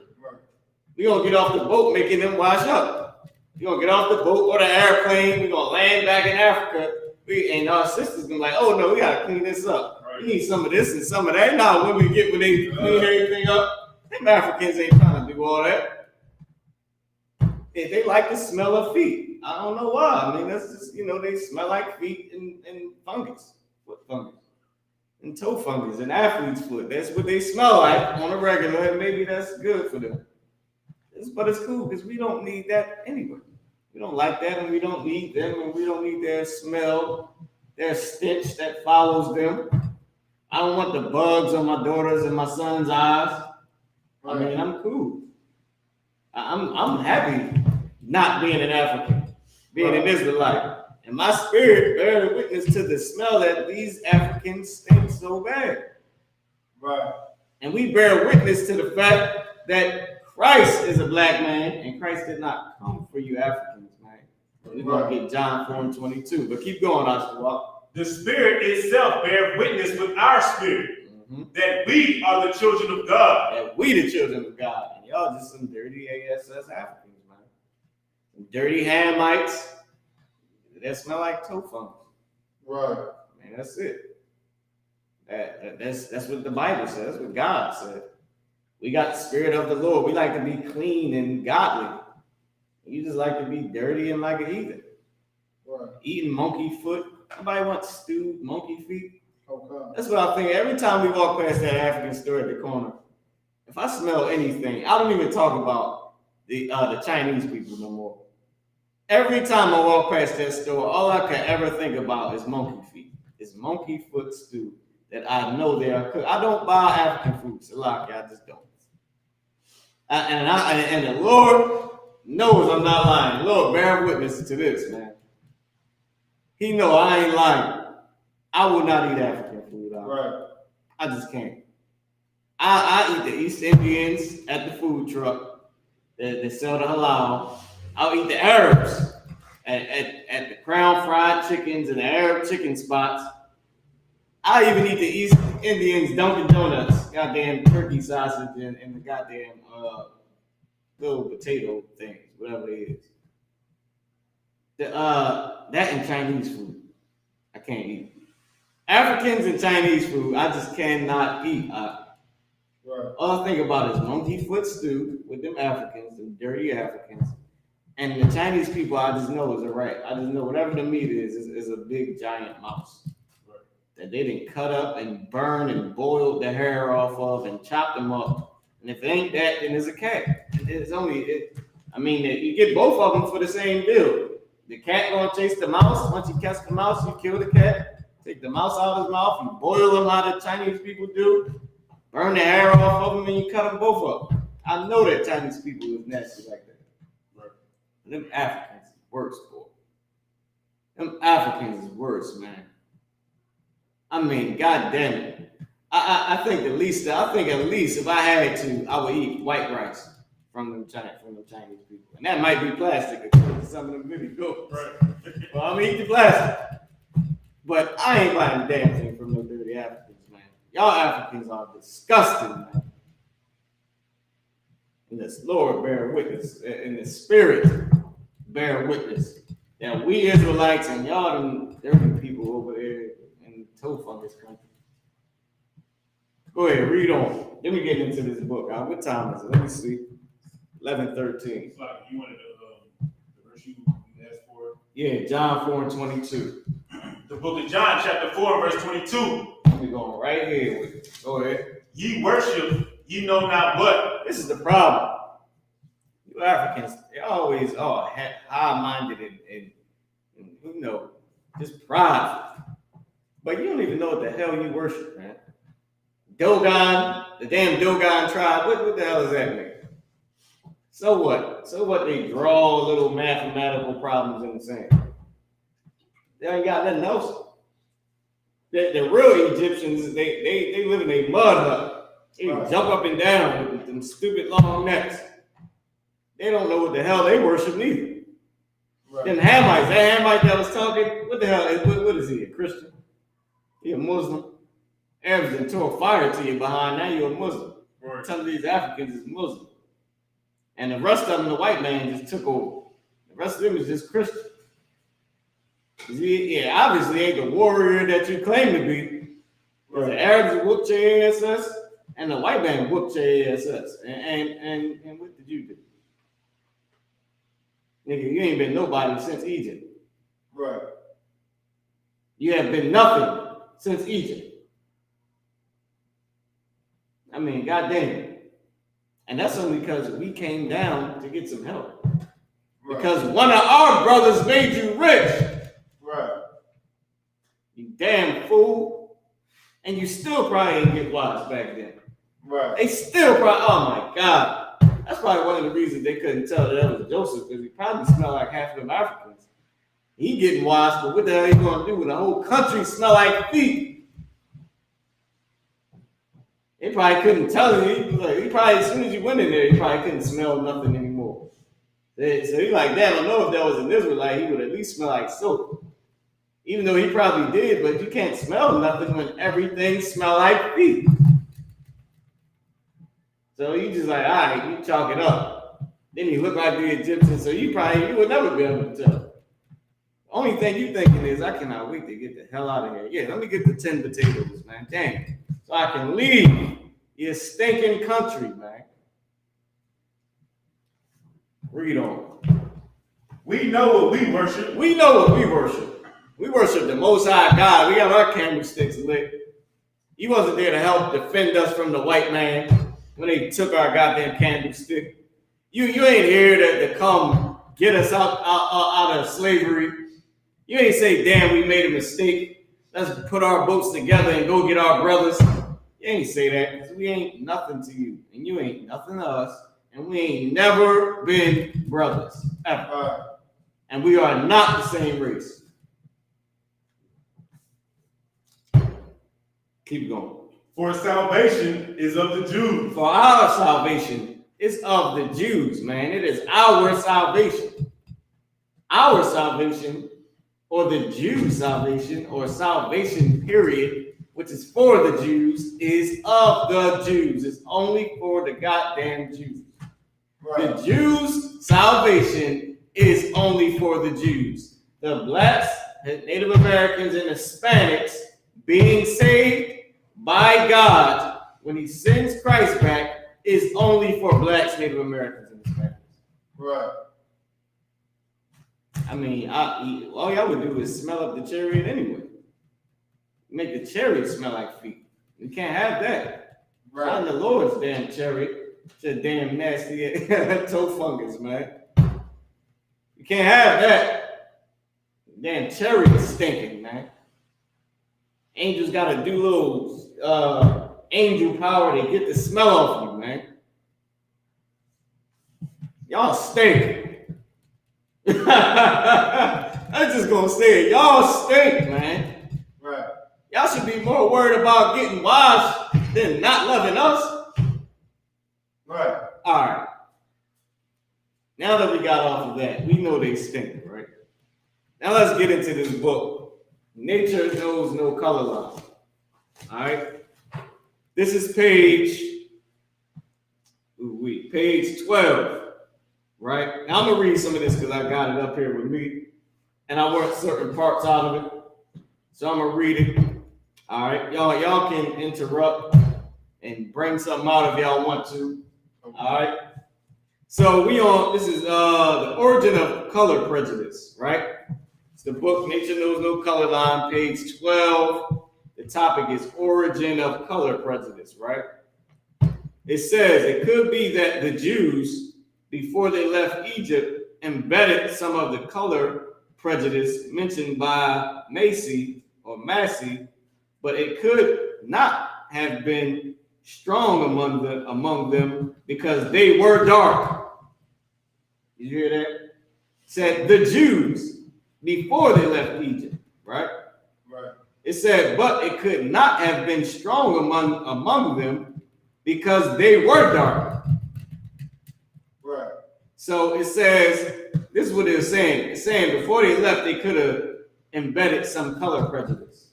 We're going to get off the boat making them wash up. We're going to get off the boat or the airplane. We're going to land back in Africa. And our sisters going to be like, oh, no, we got to clean this up. Right. We need some of this and some of that. Now, when they clean everything up, them Africans ain't trying to do all that. They like the smell of feet. I don't know why. I mean, that's just, they smell like feet and fungus. Foot fungus. And toe fungus and athlete's foot. That's what they smell like on a regular, and maybe that's good for them. But it's cool because we don't need that anyway. We don't like that, and we don't need them, and we don't need their smell, their stench that follows them. I don't want the bugs on my daughter's and my son's eyes. I mean, I'm cool. I'm happy not being an African, being an Israelite. And my spirit bears witness to the smell that these Africans stink so bad. Right. And we bear witness to the fact that Christ is a black man, and Christ did not come for you Africans, man. We're going to get John 4:22. But keep going, Oscar. The spirit itself bears witness with our spirit that we are the children of God. That we the children of God. And y'all just some dirty ASS Africans, man. Some dirty Hamites that smell like toe fungus. Right. Man, that's it. That's what the Bible says. That's what God said. We got the spirit of the Lord. We like to be clean and godly. You just like to be dirty and like a heathen. Right. Eating monkey foot. Nobody wants stewed monkey feet. Okay. That's what I think. Every time we walk past that African store at the corner, if I smell anything, I don't even talk about the Chinese people no more. Every time I walk past that store, all I can ever think about is monkey feet. It's monkey foot stew that I know they are cooked. I don't buy African food, Salaki. I just don't. And the Lord knows I'm not lying. Lord, bear witness to this, man. He know I ain't lying. I will not eat African food. Right. I just can't. I eat the East Indians at the food truck. that sell the halal. I'll eat the Arabs at the Crown Fried Chickens and the Arab chicken spots. I even eat the East Indians Dunkin' Donuts, goddamn turkey sausage and the goddamn little potato things, whatever it is. That and Chinese food, I can't eat. Africans and Chinese food, I just cannot eat. Right. All I think about is monkey foot stew with them Africans, them dirty Africans. And the Chinese people, I just know is a rat. I just know whatever the meat is a big giant mouse that they didn't cut up and burn and boiled the hair off of and chop them up. And if it ain't that, then it's a cat. It's only, you get both of them for the same deal. The cat gonna chase the mouse. Once you catch the mouse, you kill the cat. Take the mouse out of his mouth. You boil them how the Chinese people do. Burn the hair off of them and you cut them both up. I know that Chinese people is nasty like that. Right. Them Africans is worse, boy. Them Africans is worse, man. I mean, God damn it. I think at least if I had to, I would eat white rice from them Chinese people. And that might be plastic according to some of them videos. Right. Well, I'm eating the plastic. But I ain't buying a damn thing from no dirty Africans, man. Y'all Africans are disgusting, man. And this Lord bear witness, and the Spirit bear witness that we Israelites and y'all them dirty people over there in toe fungus country. Go ahead, read on. Let me get into this book. What time is it? Let me see. 11:13. You wanted the verse you asked for? Yeah, John 4:22. The book of John, chapter 4, verse 22. We're going right here with it. Go ahead. Ye worship, ye know not what. This is the problem. You Africans, they always are high-minded and just prideful. But you don't even know what the hell you worship, man. Dogon, the damn Dogon tribe, what the hell does that mean? So what? So what they draw little mathematical problems in the sand. They ain't got nothing else. The real Egyptians, they live in a mud hut. They jump up and down with them stupid long necks. They don't know what the hell they worship neither. Right. Then Hamites, that Hamite that was talking, what the hell, what is he, a Christian? He a Muslim? Arabs done tore fire to you behind, now you're a Muslim. Right. Some of these Africans is Muslim. And the rest of them, the white man just took over. The rest of them is just Christian. Yeah, obviously ain't the warrior that you claim to be. Right. The Arabs whooped your ass, and the white man whooped your ass. And what did you do? Nigga, you ain't been nobody since Egypt. Right. You have been nothing since Egypt. I mean, goddamn. And that's only because we came down to get some help. Right. Because one of our brothers made you rich. Right. You damn fool. And you still probably ain't get wise back then. Right. They still probably, oh my God. That's probably one of the reasons they couldn't tell that was Joseph, because he probably smelled like half of them Africans. He getting wise, but what the hell are you going to do when the whole country smell like feet? They probably couldn't tell him. He probably, as soon as you went in there, he probably couldn't smell nothing anymore. So he like, damn, I don't know if that was an Israelite, he would at least smell like soap. Even though he probably did, but you can't smell nothing when everything smell like feet. So you just like, all right, you chalk it up. Then you look like the Egyptian, so you would never be able to tell. The only thing you thinking is, I cannot wait to get the hell out of here. Yeah, let me get the 10 potatoes, man. Dang. So I can leave your stinking country, man. Read on. We know what we worship. We know what we worship. We worship the Most High God. We got our candlesticks lit. He wasn't there to help defend us from the white man when they took our goddamn candlestick. You ain't here to come get us out of slavery. You ain't say, damn, we made a mistake. Let's put our boats together and go get our brothers. You ain't say that, because we ain't nothing to you. And you ain't nothing to us. And we ain't never been brothers, ever. And we are not the same race. Keep going. For salvation is of the Jews. For our salvation It's of the Jews, man. It is our salvation. Our salvation, or the Jews' salvation, or salvation, period, which is for the Jews, is of the Jews. It's only for the goddamn Jews. Right. The Jews' salvation is only for the Jews. The blacks, the Native Americans, and Hispanics being saved by God when he sends Christ back is only for blacks, Native Americans, and Hispanics. Right. I mean, all y'all would do is smell up the chariot anyway. Make the chariot smell like feet. You can't have that. Right. Not in the Lord's damn chariot. It's a damn nasty toe fungus, man. You can't have that. Damn chariot stinking, man. Angels gotta do little angel power to get the smell off you, man. Y'all stink. I'm just gonna say it. Y'all stink, man. Right. Y'all should be more worried about getting washed than not loving us. Right. All right. Now that we got off of that, we know they stink, right? Now let's get into this book. Nature Knows No Color Line. All right. This is page 12. Right? Now I'm gonna read some of this because I got it up here with me, and I worked certain parts out of it. So I'm gonna read it. All right, y'all can interrupt and bring something out if y'all want to. All right. So this is the origin of color prejudice, right? It's the book Nature Knows No Color Line, page 12. The topic is origin of color prejudice, right? It says it could be that the Jews, before they left Egypt, embedded some of the color prejudice mentioned by Massey, but it could not have been strong among them because they were dark. You hear that? Said the Jews before they left Egypt, right? Right. It said, but it could not have been strong among them because they were dark. Right. So it says, this is what it was saying. It's saying before they left, they could have embedded some color prejudice.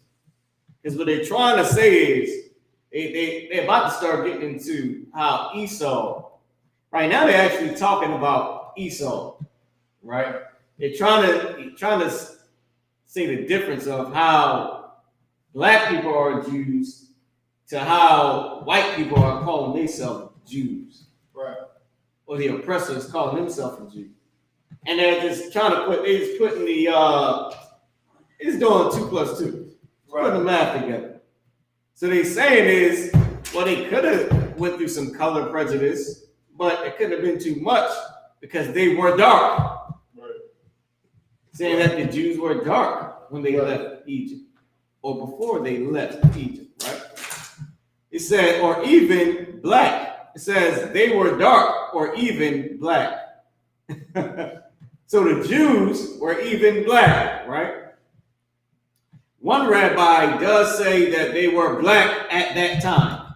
Because what they're trying to say is, they're about to start getting into how Esau, right now they're actually talking about Esau, right? They're trying to say the difference of how black people are Jews to how white people are calling themselves Jews. Right. Or the oppressor is calling himself a Jew. And they're just trying to they're just putting it's doing 2 plus 2. Right. Putting the math together. So they're saying is, well, they could have went through some color prejudice, but it couldn't have been too much because they were dark. Right. Saying that the Jews were dark when they left Egypt, or before they left Egypt, right? It said, or even black. It says they were dark or even black. So the Jews were even black, right? One rabbi does say that they were black at that time.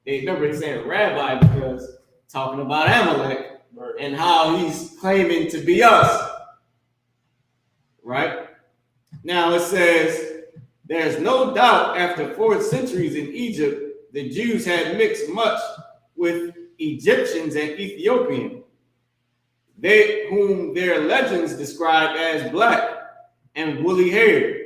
They remember they saying rabbi because talking about Amalek and how he's claiming to be us, right? Now it says there's no doubt after 4 centuries in Egypt, the Jews had mixed much with Egyptians and Ethiopians, whom their legends describe as black and woolly haired.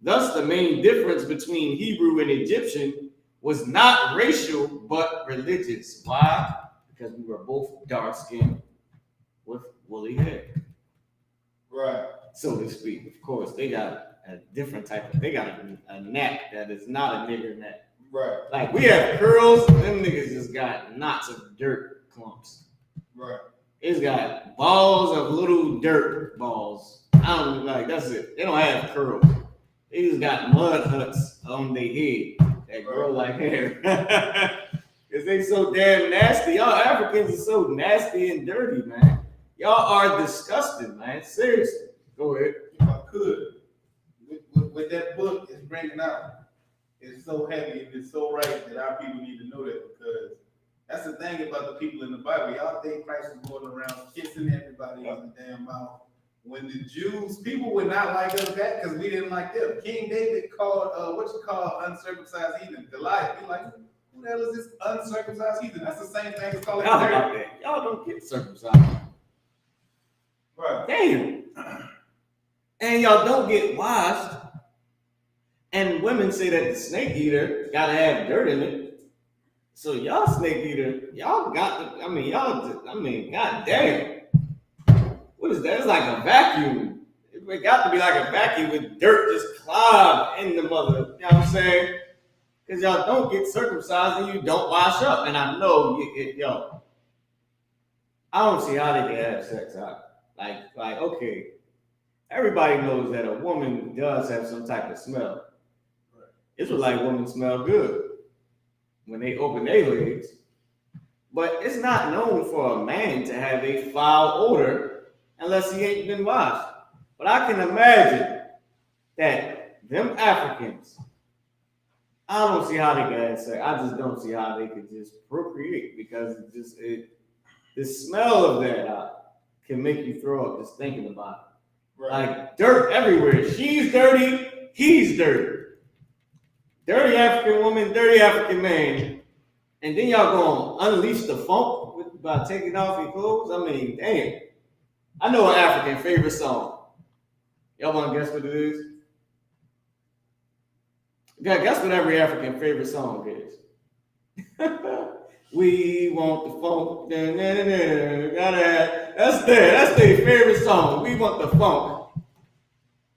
Thus, the main difference between Hebrew and Egyptian was not racial, but religious. Why? Because we were both dark-skinned with woolly hair. Right. So to speak. Of course, they got a different type of, they got a neck that is not a nigger neck. Right. Like, we have curls, them niggas just got knots of dirt clumps. Right. It's got balls of little dirt balls. I don't like, that's it. They don't have curls. They just got mud huts on their head that grow like hair. Because they so damn nasty. Y'all Africans are so nasty and dirty, man. Y'all are disgusting, man. Seriously. Go ahead. If I could, with that book it's bringing out, it's so heavy and it's so right that our people need to know that, because That's the thing about the people in the Bible. Y'all think Christ was going around kissing everybody in the damn mouth. When the Jews, people would not like us back because we didn't like them. King David called, uncircumcised heathen, Goliath. He like, who the hell is this uncircumcised heathen? That's the same thing as calling Y'all him about dirty. that. Y'all don't get circumcised. Right. Damn. And y'all don't get washed. And women say that the snake eater gotta have dirt in it. So y'all snake eater, y'all got the, god damn. What is that? It's like a vacuum. It got to be like a vacuum with dirt just clogged in the mother. You know what I'm saying? Because y'all don't get circumcised and you don't wash up. And I know, I don't see how they can have sex out. Like, okay, everybody knows that a woman does have some type of smell. Israelite women smell good when they open their legs. But it's not known for a man to have a foul odor unless he ain't been washed. But I can imagine that them Africans, I don't see how they can have sex. I just don't see how they could just procreate because the smell of that can make you throw up just thinking about it. Right. Like dirt everywhere. She's dirty, he's dirty. Dirty African woman, dirty African man. And then y'all gonna unleash the funk by taking off your clothes? I mean, damn. I know an African favorite song. Y'all wanna guess what it is? Yeah, guess what every African favorite song is. We want the funk. That's their favorite song. We want the funk.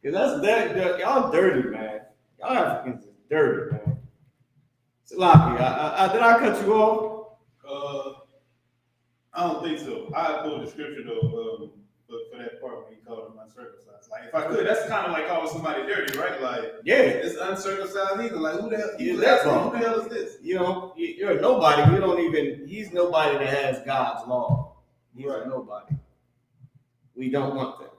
Cause y'all dirty, man. Y'all Africans is dirty, man. Salaki, did I cut you off? I don't think so. I pulled the scripture though for that part when he called him uncircumcised. Like if I could, that's kind of like calling somebody dirty, right? Like it's uncircumcised either. Like who the hell? Who the hell is this? You know, you're nobody. You don't even. He's nobody that has God's law. He's a nobody. We don't want them.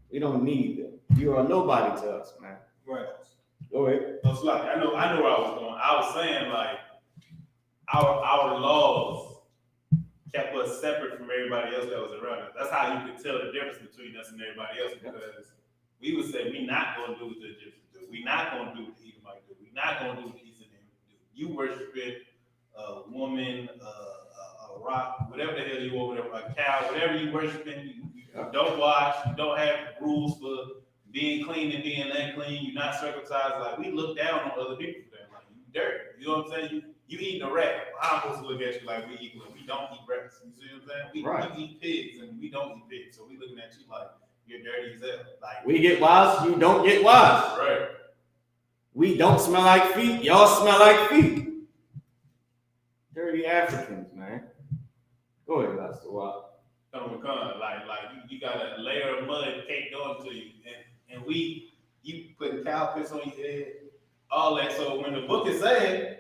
We don't need them. You are nobody to us, man. Right. Go ahead. No, so like, I know where I was going. I was saying like our laws kept us separate from everybody else that was around us. That's how you could tell the difference between us and everybody else because we would say we're not going to do what the Egyptians do. We're not going to do what the Edomite do. We're not going to do what the Eastern do. You worshiping a woman, a rock, whatever the hell you over there, a cow, whatever you worshiping. You don't wash. You don't have rules for being clean and being unclean. You're not circumcised. Like we look down on other people for that. Like you dirty. You know what I'm saying? You eating a rat. I'm supposed to look at you like we equal. We don't eat rats. You see what I'm saying? We eat pigs and we don't eat pigs. So we looking at you like you're dirty as hell. Like we get washed, you don't get washed. Right. We don't smell like feet. Y'all smell like feet. Dirty Africans, man. Go ahead, that's the wild. Like you got a layer of mud caked onto you, and you put cow piss on your head, all that. So when the book is saying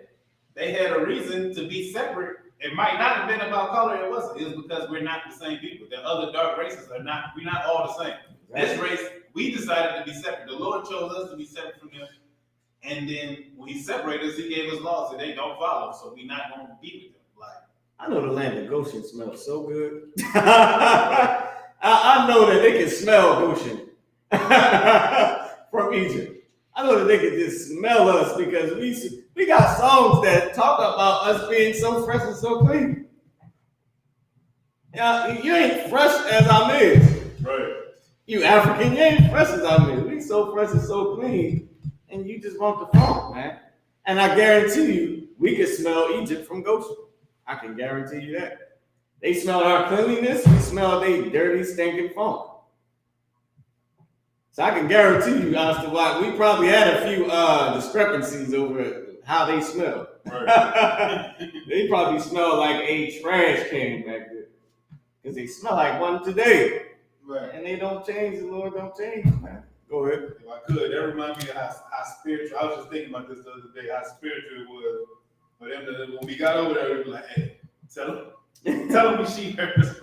they had a reason to be separate, it might not have been about color. It wasn't. It was because we're not the same people. The other dark races are not. We're not all the same. Exactly. This race, we decided to be separate. The Lord chose us to be separate from Him, and then when He separated us, He gave us laws that they don't follow. So we're not going to be with them. Like I know the land of Goshen smells so good. I know that they can smell Goshen from Egypt. I know that they can just smell us because we got songs that talk about us being so fresh and so clean. Yeah, you ain't fresh as I'm is. Right. You African, you ain't fresh as I'm is. We so fresh and so clean, and you just want the funk, man. And I guarantee you, we can smell Egypt from Goshen. I can guarantee you that. They smell our cleanliness, we smell their dirty, stinking funk. So I can guarantee you as to why we probably had a few discrepancies over how they smell. Right. They probably smell like a trash can back there. Because they smell like one today. Right. And they don't change, the Lord don't change, man. Go ahead. If I could, that reminds me of how spiritual, I was just thinking about this the other day, how spiritual it was for them to, when we got over there, we were like, hey, tell them we sheep herders.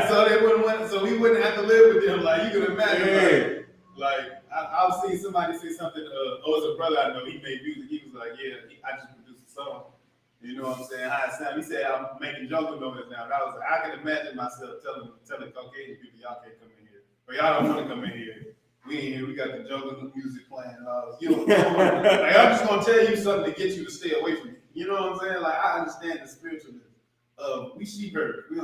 So they wouldn't want, so we wouldn't have to live with them. Like you can imagine, like I've seen somebody say something. It was a brother I know. He made music. He was like, "Yeah, I just produced a song," You know what I'm saying? How it sound. He said I'm making jungle noise now. That was I can imagine myself telling Caucasian people y'all can't come in here, or y'all don't want to come in here. We ain't here. We got the jungle music playing. You know, like I'm just gonna tell you something to get you to stay away from me. You know what I'm saying? Like I understand the spiritualism. We sheep herders. We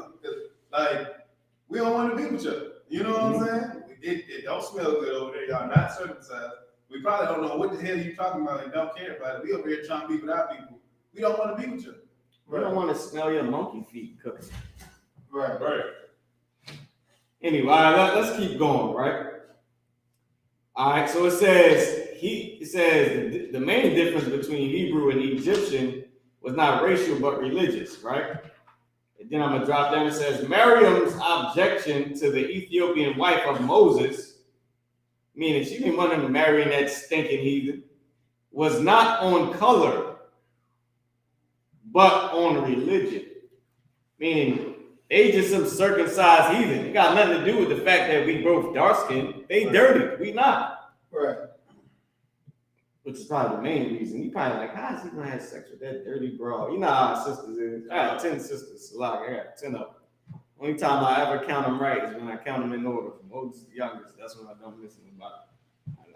don't want to be with you. You know what I'm saying? It don't smell good over there. Y'all not circumcised. We probably don't know what the hell you talking about and don't care about it. We over here trying to be with our people. We don't want to be with you. We don't want to smell your monkey feet cooking. Right. Anyway, let's keep going, right? All right, so it says the main difference between Hebrew and Egyptian was not racial but religious, right? And then I'm gonna drop down. It says Miriam's objection to the Ethiopian wife of Moses, meaning she didn't want him to marry that stinking heathen, was not on color but on religion, meaning they just some circumcised heathen. It got nothing to do with the fact that we both dark skinned. They dirty, we not. Right. Which is probably the main reason. You probably like, how is he gonna have sex with that dirty broad? You know how our sisters is. I got 10 sisters, so like I got 10 of them. Only time I ever count them right is when I count them in order, from oldest to youngest. That's when I don't miss them about.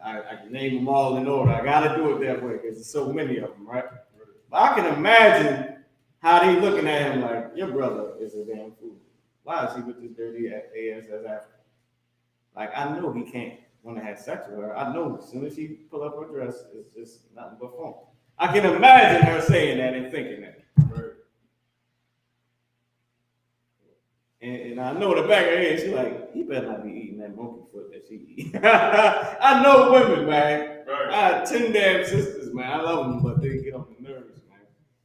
I can name them all in order. I gotta do it that way because there's so many of them, right? But I can imagine how they looking at him like, your brother is a damn fool. Why is he with this dirty ass as African? Like, I know he can't want to have sex with her. I know as soon as she pull up her dress, it's just nothing but fun. I can imagine her saying that and thinking that. And I know in the back of her head, she's like, he better not be eating that monkey foot that she eat. I know women, man. Right. I have 10 damn sisters, man. I love them, but they get on the nerves, man.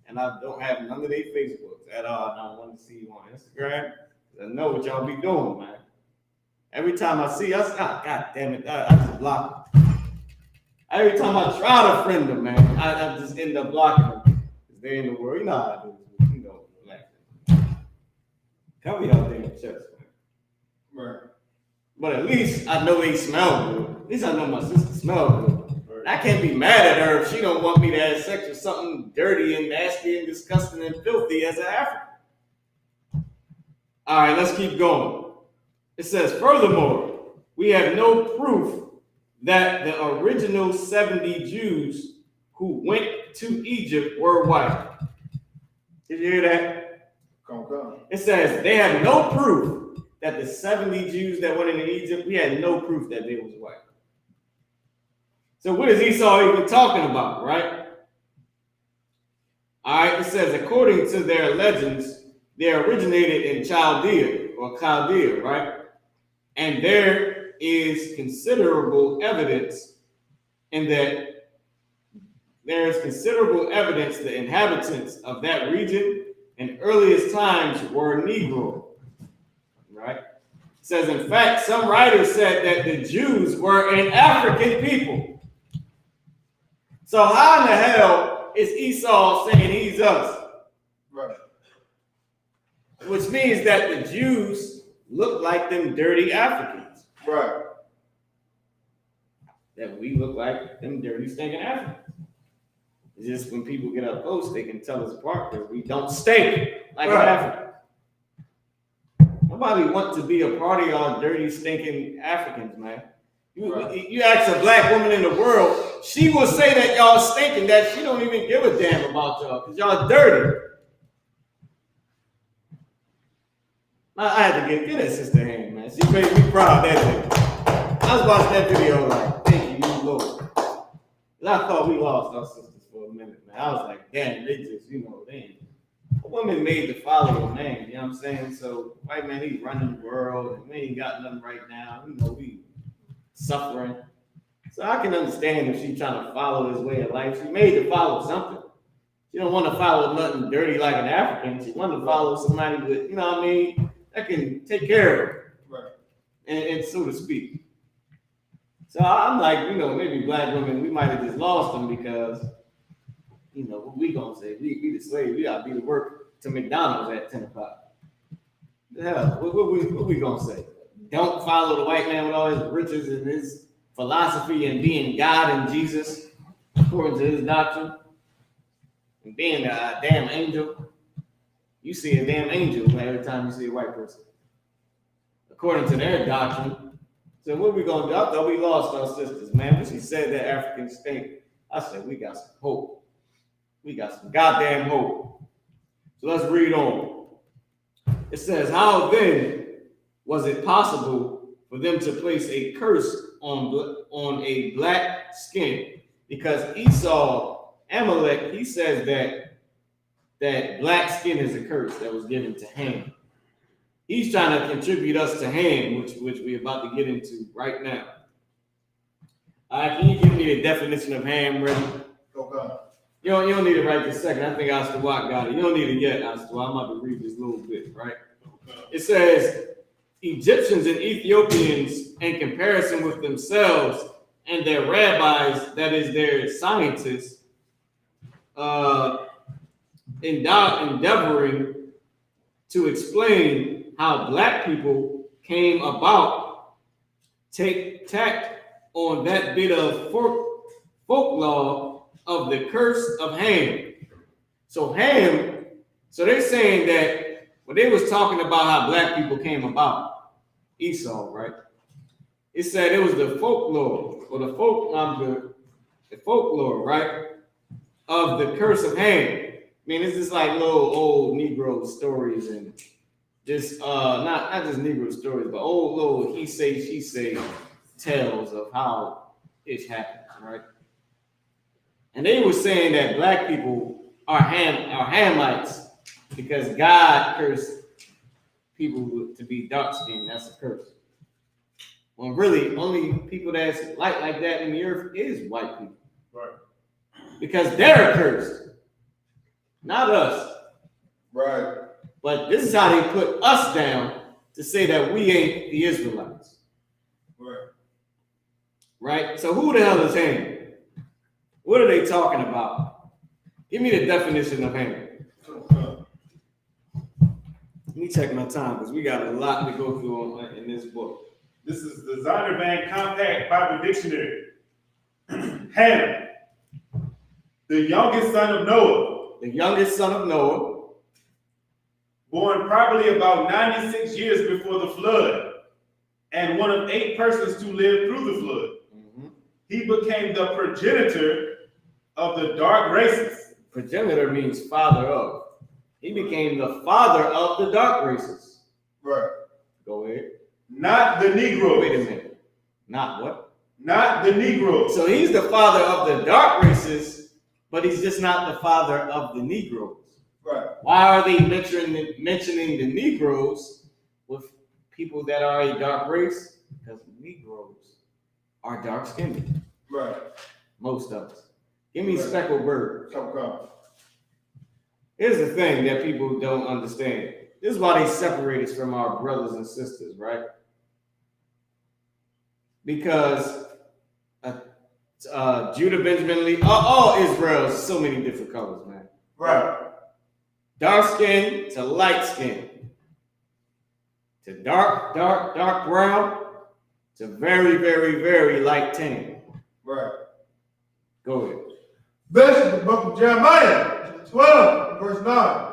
And I don't have none of their Facebooks at all. I don't want to see you on Instagram. I know what y'all be doing, man. Every time I see us, God damn it, I just block them. Every time I try to friend them, man, I just end up blocking them. Because they're in the world. You know how I do this. You know, like, cover y'all damn chest, man. Right. But at least I know they smell good. At least I know my sister smell good. I can't be mad at her if she don't want me to have sex with something dirty and nasty and disgusting and filthy as an African. All right, let's keep going. It says, furthermore, we have no proof that the original 70 Jews who went to Egypt were white. Did you hear that? Come. It says they have no proof that the 70 Jews that went into Egypt, we had no proof that they was white. So what is Esau even talking about, right? All right, it says, according to their legends, they originated in Chaldea, right? And there is considerable evidence the inhabitants of that region in earliest times were Negro, right? It says, in fact, some writers said that the Jews were an African people. So how in the hell is Esau saying he's us? Right. Which means that the Jews look like them dirty Africans. Right. That we look like them dirty stinking Africans. It's just when people get up close, they can tell us apart because we don't stink like an African. Nobody wants to be a part of y'all dirty stinking Africans, man. You ask a black woman in the world, she will say that y'all stinking, that she don't even give a damn about y'all because y'all dirty. I had to get that sister a hand, man. She made me proud that day. I was watching that video like, thank you, Lord. And I thought we lost our sisters for a minute, man. I was like, damn, they just, a woman made to follow a man, you know what I'm saying? So, white man, he's running the world, and we ain't got nothing right now. We suffering. So I can understand if she's trying to follow his way of life. She made to follow something. She don't want to follow nothing dirty like an African. She wanted to follow somebody with, that can take care of her. Right. And so to speak. So I'm like, maybe black women, we might have just lost them because, what we gonna say? We the slave. We gotta be to work to McDonald's at 10 o'clock. The hell, what we gonna say? Don't follow the white man with all his riches and his philosophy and being God and Jesus according to his doctrine. and being a damn angel, you see a damn angel every time you see a white person. According to their doctrine. So what we gonna do? I thought we lost our sisters, man. When she said that African state, I said we got some hope. We got some goddamn hope. So let's read on. It says, how then was it possible for them to place a curse on a black skin? Because Esau, Amalek, he says that black skin is a curse that was given to Ham. He's trying to contribute us to Ham, which we're about to get into right now. All right, can you give me the definition of Ham, Reggie? Okay. You don't need it right this second. I think Astawat got it. You don't need it yet, Astawat. I'm about to read this little bit, right? It says, Egyptians and Ethiopians, in comparison with themselves and their rabbis, that is their scientists, endeavoring to explain how black people came about, take tact on that bit of folklore of the curse of Ham. So Ham, so they're saying that when they was talking about how black people came about, Esau, right? It said it was the folklore or the folklore, right, of the curse of Ham. I mean, it's just like little old Negro stories and just not just Negro stories, but old little he say she say tales of how it happened, right? And they were saying that black people are Hamites because God cursed people to be dark skinned. That's a curse. When really only people that's like that in the earth is white people. Right. Because they're cursed, not us. Right. But this is how they put us down to say that we ain't the Israelites. Right. Right? So who the hell is Ham? What are they talking about? Give me the definition of Ham. Let me check my time because we got a lot to go through in this book. This is the Zondervan Compact Bible Dictionary. Ham, the youngest son of Noah. The youngest son of Noah. Born probably about 96 years before the flood, and one of 8 persons to live through the flood. Mm-hmm. He became the progenitor of the dark races. Progenitor means father of. He became the father of the dark races. Right. Go ahead. Not the Negroes. Wait a minute. Not what? Not the Negroes. So he's the father of the dark races, but he's just not the father of the Negroes. Right. Why are they mentioning the Negroes with people that are a dark race? Because Negroes are dark skinned. Right. Most of us. Give me Right. speckled bird. Okay. Here's the thing that people don't understand. This is why they separate us from our brothers and sisters, right? Because Judah, Benjamin, Lee, all Israel is so many different colors, man. Right. Dark skin to light skin, to dark brown, to very, very, very light tan. Right. Go ahead. This is the book of Jeremiah, 12, verse 9.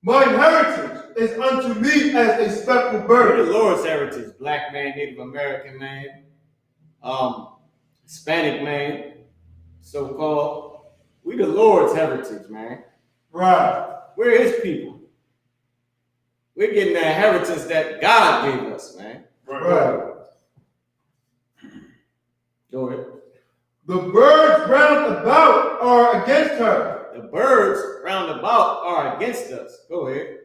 My inheritance is unto me as a speckled We're bird. the Lord's heritage. Black man, Native American man, Hispanic man, so-called. We the Lord's heritage, man. Right. We're his people. We're getting that inheritance that God gave us, man. Right. Go ahead. The birds round about are against her. The birds round about are against us. Go ahead.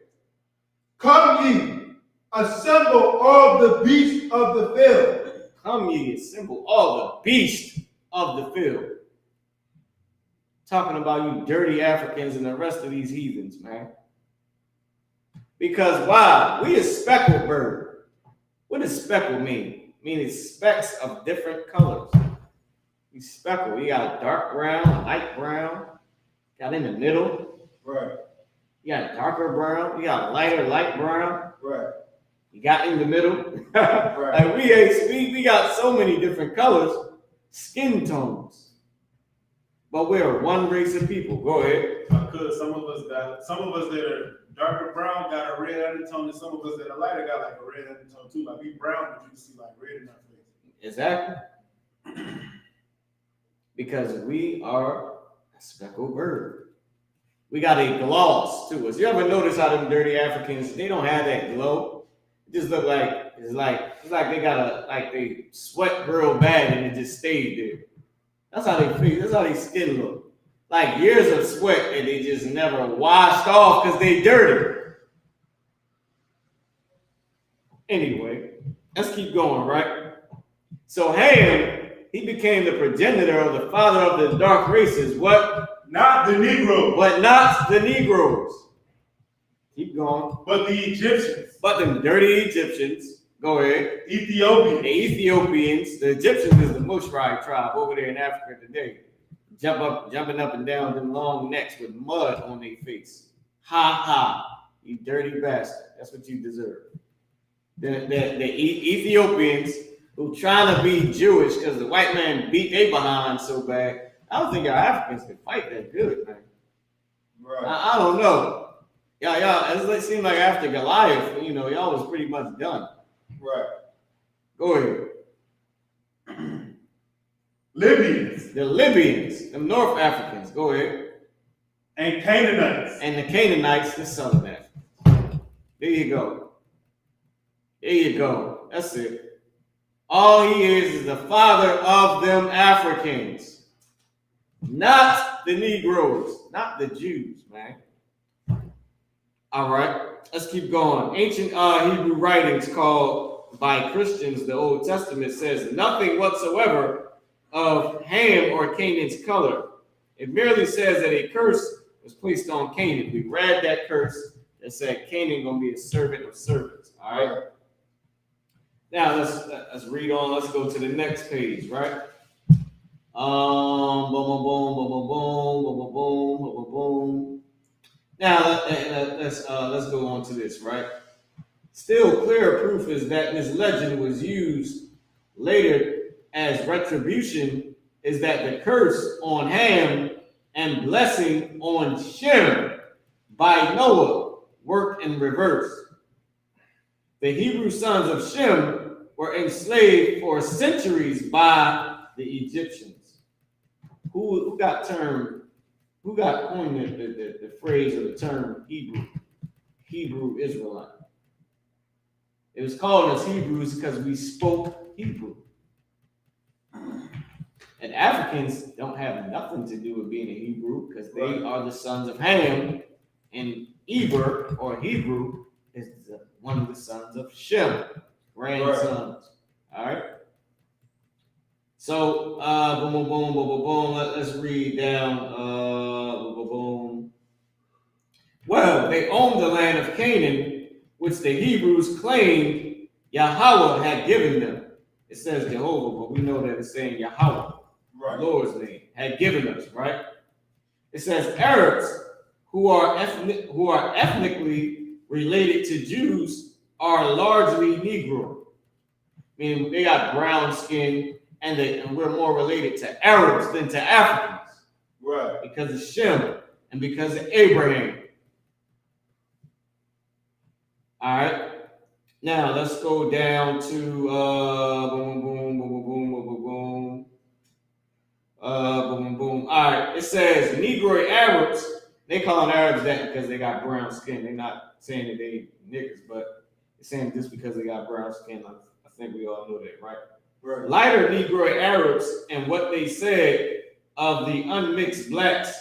Come ye, assemble all the beasts of the field. Come ye, assemble all the beasts of the field. Talking about you dirty Africans and the rest of these heathens, man. Because why? We a speckled bird. What does speckled mean? Meaning specks of different colors. We speckled. You got dark brown, light brown, got in the middle. Right. You got darker brown, you got lighter light brown. Right. You got in the middle. Right. And we got so many different colors, skin tones. But we're one race of people. Go ahead. because some of us that are darker brown got a red undertone, and some of us that are lighter got like a red undertone too. Like we brown, but you can see like red in our face. Exactly. Because we are a speckled bird. We got a gloss to us. You ever notice how them dirty Africans, they don't have that glow? It just look like it's like they got they sweat real bad and it just stayed there. That's how they feel. That's how their skin look. Like years of sweat and they just never washed off because they dirty. Anyway, let's keep going, right? So Ham, he became the progenitor of the father of the dark races. What? Not the Negro, But not the Negroes. Keep going. but the Egyptians. But them dirty Egyptians. Go ahead. Ethiopians. The Ethiopians. The Egyptians is the Mushrai tribe over there in Africa today. Jumping up and down them long necks with mud on their face. Ha ha. You dirty bastard. That's what you deserve. The Ethiopians who trying to be Jewish because the white man beat they behind so bad. I don't think y'all Africans can fight that good, man. Right. I don't know. Y'all, it seemed like after Goliath, y'all was pretty much done. Right. Go ahead. Libyans. The Libyans, the North Africans, go ahead. And Canaanites. And the Canaanites, the Southern Africans. There you go. There you go. That's it. All he is the father of them Africans. Not the Negroes, not the Jews, man. All right, let's keep going. Ancient Hebrew writings called by Christians, the Old Testament says nothing whatsoever of Ham or Canaan's color. It merely says that a curse was placed on Canaan. We read that curse that said Canaan gonna be a servant of servants. All right. Now let's read on. Let's go to the next page, right? Boom, boom, boom, boom, boom, boom, boom, boom, boom, boom. Now let's go on to this, right? Still, clearer proof is that this legend was used later as retribution. Is that the curse on Ham and blessing on Shem by Noah worked in reverse. The Hebrew sons of Shem were enslaved for centuries by the Egyptians. Who got coined the phrase or the term Hebrew Israelite? It was called us Hebrews because we spoke Hebrew. And Africans don't have nothing to do with being a Hebrew because they are the sons of Ham, and Eber or Hebrew is one of the sons of Shem, grandsons. All right. So, boom, boom, boom, boom, boom, boom. Let's read down. Boom, boom, boom. Well, they owned the land of Canaan, which the Hebrews claimed Yahweh had given them. It says Jehovah, but we know that it's saying Yahweh, Lord's name, had given us, right? It says Arabs, who are ethnically related to Jews, are largely Negro. I mean, they got brown skin. And we're more related to Arabs than to Africans. Right. Because of Shem and because of Abraham. All right. Now let's go down to boom, boom, boom, boom, boom, boom, boom, boom, boom. All right. It says Negroid Arabs. They call them Arabs that because they got brown skin. They're not saying that they niggas, but they're saying just because they got brown skin. I think we all know that, right? Right. Lighter Negroid Arabs and what they said of the unmixed blacks,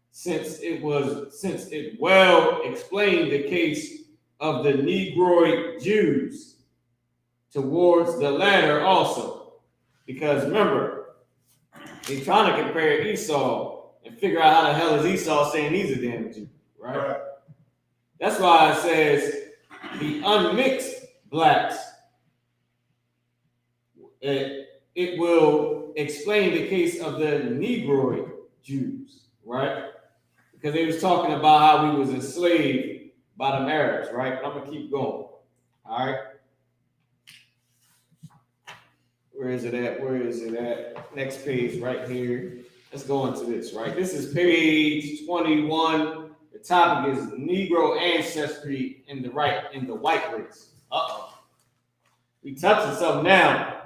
since it well explained the case of the Negroid Jews towards the latter also. Because remember, they're trying to compare Esau and figure out how the hell is Esau saying he's a damn Jew, right? That's why it says the unmixed blacks. It will explain the case of the Negroid Jews, right? Because they was talking about how we was enslaved by the Arabs, right? But I'm gonna keep going. All right. Where is it at? Next page right here. let's go into this, right? This is page 21. The topic is Negro ancestry in the white race. We touching something now.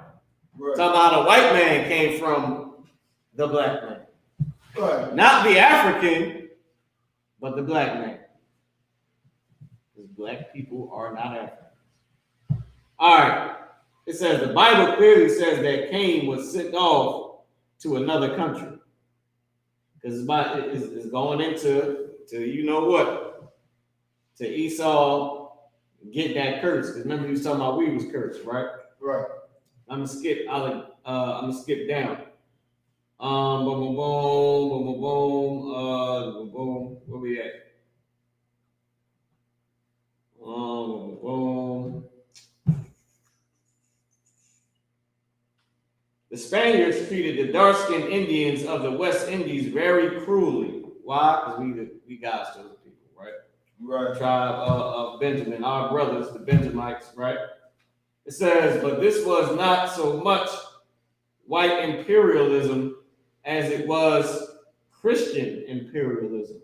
Right. Talking about how the white man came from the black man. Right. Not the African, but the black man. Because black people are not Africans. All right. It says the Bible clearly says that Cain was sent off to another country. Because it's going into you know what? To Esau get that curse. Because remember you was talking about we was cursed, right? Right. I'm gonna skip down. Boom, boom, boom, boom, boom, boom, boom. Where we at? Boom, boom. The Spaniards treated the dark-skinned Indians of the West Indies very cruelly. Why? Because we guys those people, right? Right. Tribe of Benjamin, our brothers, the Benjamites, right? It says, but this was not so much white imperialism as it was Christian imperialism.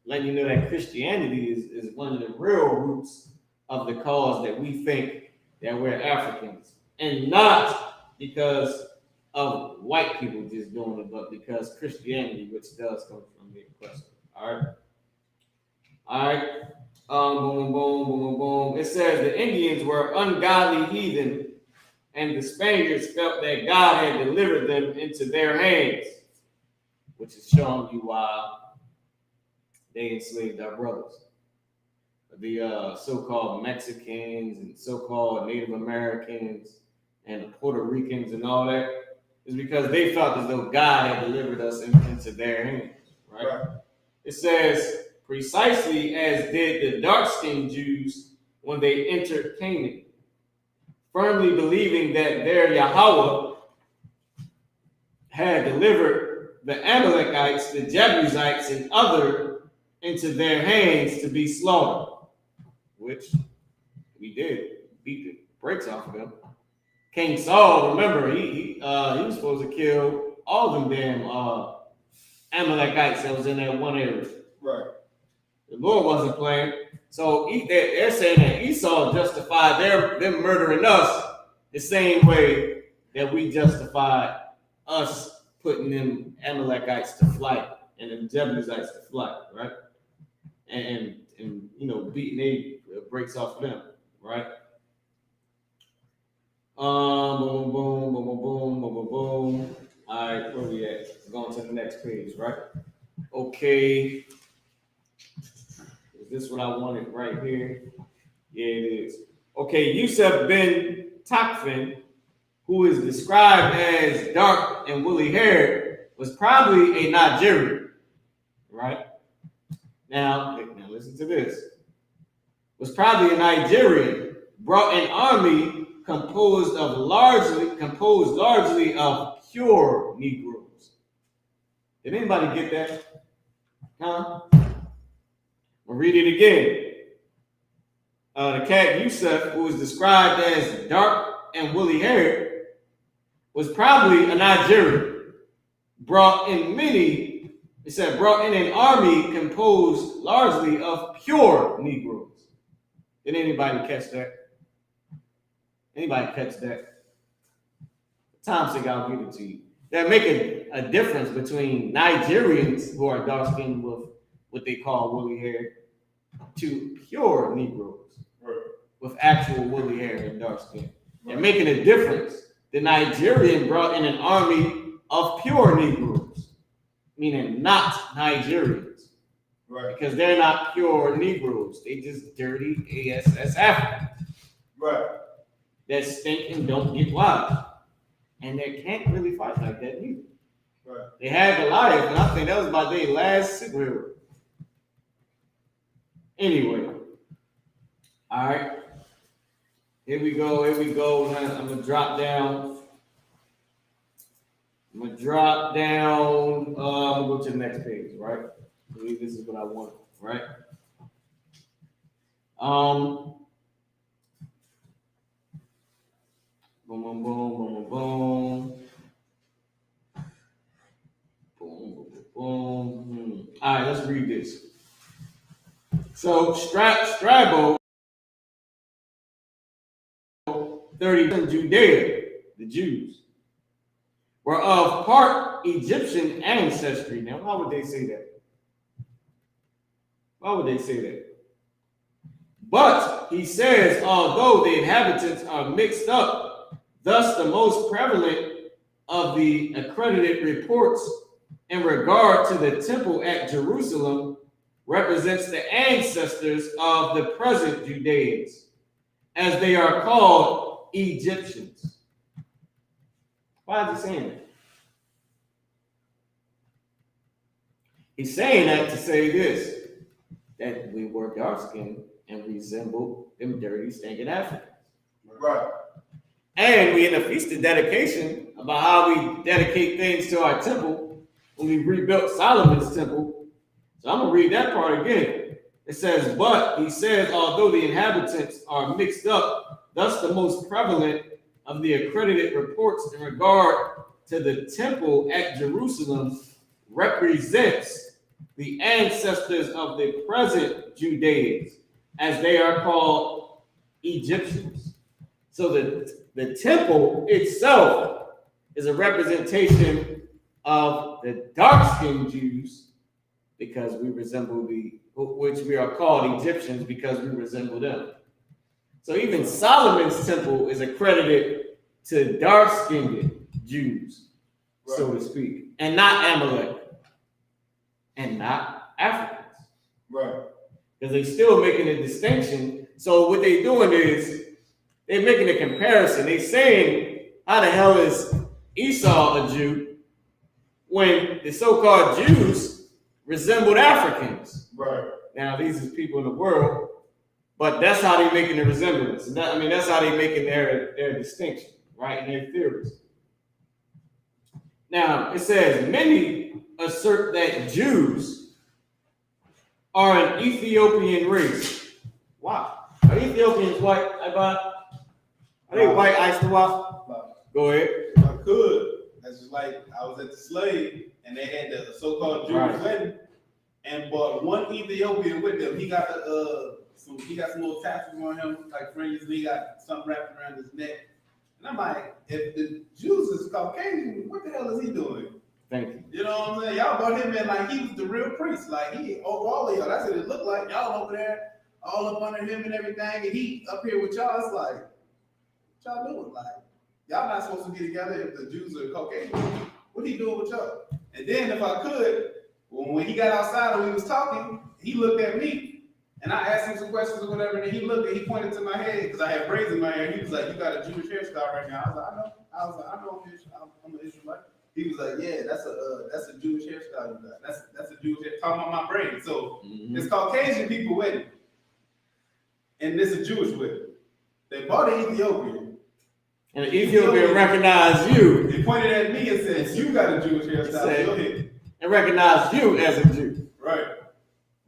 Letting you know that Christianity is one of the real roots of the cause that we think that we're Africans. And not because of white people just doing it, but because Christianity, which does come from the oppressor. All right. Boom, boom, boom, boom, boom. It says the Indians were ungodly heathen, and the Spaniards felt that God had delivered them into their hands, which is showing you why they enslaved our brothers. The so-called Mexicans and so-called Native Americans and the Puerto Ricans and all that is because they felt as though God had delivered us into their hands, right? It says, precisely as did the dark-skinned Jews when they entered Canaan, firmly believing that their Yahweh had delivered the Amalekites, the Jebusites, and other into their hands to be slaughtered, which we did, beat the brakes off of them. King Saul, remember, he was supposed to kill all them damn Amalekites that was in that one area. Right. The Lord wasn't playing. So they're saying that Esau justified them murdering us the same way that we justified us putting them Amalekites to flight and them Jebusites to flight, right? And you know, beating they breaks off of them, right? Boom, boom, boom, boom, boom, boom, boom, boom. All right, where we at? Going to the next page, right? Okay. Is this what I wanted right here? Yeah, it is. Okay, Yusuf bin Takfin, who is described as dark and woolly haired, was probably a Nigerian, right? Now listen to this. Was probably a Nigerian, brought an army composed largely of pure Negroes. Did anybody get that? Huh? I'll read it again. The cat Yusuf, who was described as dark and woolly haired, was probably a Nigerian. Brought in an army composed largely of pure Negroes. Did anybody catch that? Anybody catch that? Tom said, I'll give it to you. They're making a difference between Nigerians who are dark skinned with what they call woolly hair to pure Negroes with actual woolly hair and dark skin. They're making a difference. The Nigerian brought in an army of pure Negroes, meaning not Nigerians. Right. Because they're not pure Negroes. They just dirty ASS Africans. Right. That stink and don't get wise. And they can't really fight like that either. Right. They had Goliath, and I think that was about their last superhero. Anyway. All right. Here we go. I'm going to drop down. I'm going to go to the next page, right? I believe this is what I want, right? Boom, boom, boom, boom, boom, boom. read this. So Strabo, 30 in Judea, the Jews, were of part Egyptian ancestry. Now, why would they say that? Why would they say that? But he says, although the inhabitants are mixed up, thus the most prevalent of the accredited reports in regard to the temple at Jerusalem represents the ancestors of the present Judeans, as they are called Egyptians. Why is he saying that? He's saying that to say this, that we were dark-skinned and resembled them dirty, stinking Africans. Right. And we in the Feast of Dedication about how we dedicate things to our temple when we rebuilt Solomon's temple. So I'm going to read that part again. It says, but he says, although the inhabitants are mixed up, thus the most prevalent of the accredited reports in regard to the temple at Jerusalem represents the ancestors of the present Judeans, as they are called Egyptians. So the temple itself is a representation of the dark-skinned Jews, because we resemble which we are called Egyptians because we resemble them. So even Solomon's temple is accredited to dark-skinned Jews, so to speak, and not Amalek, and not Africans. Right. Because they're still making a distinction. So what they're doing is they're making a comparison. They're saying, how the hell is Esau a Jew when the so-called Jews resembled Africans? Right. Now, these are people in the world, but that's how they're making the resemblance. And that's how they're making their distinction, right, in their theories. Now, it says, many assert that Jews are an Ethiopian race. Wow. Are Ethiopians white? Are they white, Ice-to-Wop? Go ahead. If I could, that's just like I was at the slave and they had the so-called Jewish wedding and brought one Ethiopian with them. He got some little tattoos on him, like fringes, and he got something wrapped around his neck. And I'm like, if the Jews is Caucasian, what the hell is he doing? Thank you. You know what I'm saying? Y'all brought him in like he was the real priest. Like he over all of y'all. That's what it looked like. Y'all over there, all up under him and everything, and he up here with y'all. It's like, what y'all doing? Like, y'all not supposed to be together if the Jews are Caucasian. What he doing with y'all? And then if I could, when he got outside and we was talking, he looked at me. And I asked him some questions or whatever, and then he looked and he pointed to my head because I had braids in my hair. He was like, "You got a Jewish hairstyle right now." I was like, "I know." I was like, "I know I'm an Israelite." He was like, "Yeah, that's a Jewish hairstyle you got. That's a Jewish hair." Talking about my braids. So it's Caucasian people wedding, and this is Jewish wedding. They bought an Ethiopian, and the Ethiopian recognized you. He pointed at me and said, "You got a Jewish hairstyle." Go ahead. And recognized you as a Jew. Right.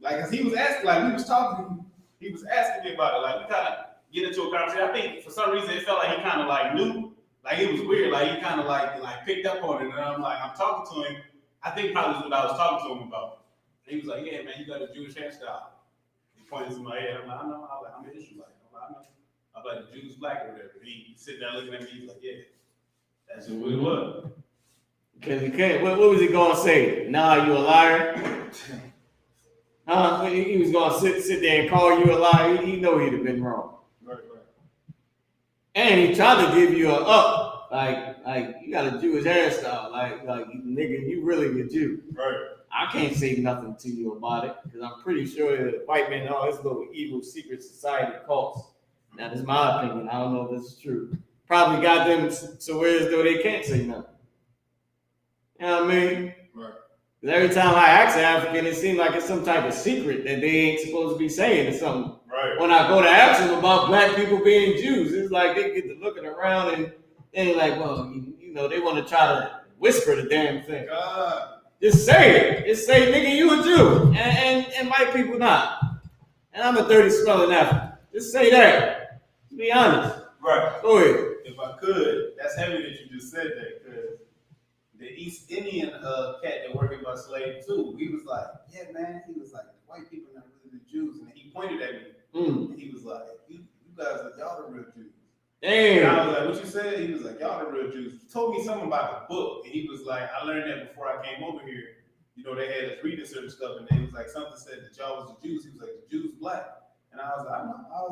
Like, cause he was asking, like we was talking, he was asking me about it. Like we kind of get into a conversation. I think for some reason it felt like he kind of like knew, like it was weird. Like he kind of like picked up on it. And I'm talking to him. I think probably what I was talking to him about. And he was like, "Yeah, man, you got a Jewish hairstyle." He pointed to my head. I'm like, "I know." I'm an Israelite. I know. I'm like, "The Jew's black or whatever." He sitting there looking at me. He's like, "Yeah, that's just what it was." Because he can't. What was he gonna say? Nah, you a liar. He was gonna sit there and call you a liar. He know he'd have been wrong. Right. And he tried to give you a up, like you got a Jewish hairstyle, like nigga, you really a Jew. Right. I can't say nothing to you about it because I'm pretty sure that white men and all this little evil secret society cults. Now, this is my opinion. I don't know if this is true. Probably got them so as though they can't say nothing. You know what I mean? Right. Every time I ask an African, it seems like it's some type of secret that they ain't supposed to be saying or something. Right. When I go to ask them about black people being Jews, it's like they get to looking around and they're like, well, you know, they want to try to whisper the damn thing. Just say it. Just say, nigga, you a Jew. And white people not. And I'm a dirty smelling African. Just say that. To be honest. Right. Go ahead. If I could, that's heavy that you just said that because the East Indian cat that working by slave too. He was like, yeah, man. He was like, white people not really the Jews, and he pointed at me. And he was like, you guys are y'all the real Jews. And I was like, what you said? He was like, y'all the real Jews. He told me something about the book, and he was like, I learned that before I came over here. You know, they had us reading certain stuff, and it was like something said that y'all was the Jews. He was like, the Jews black. And I was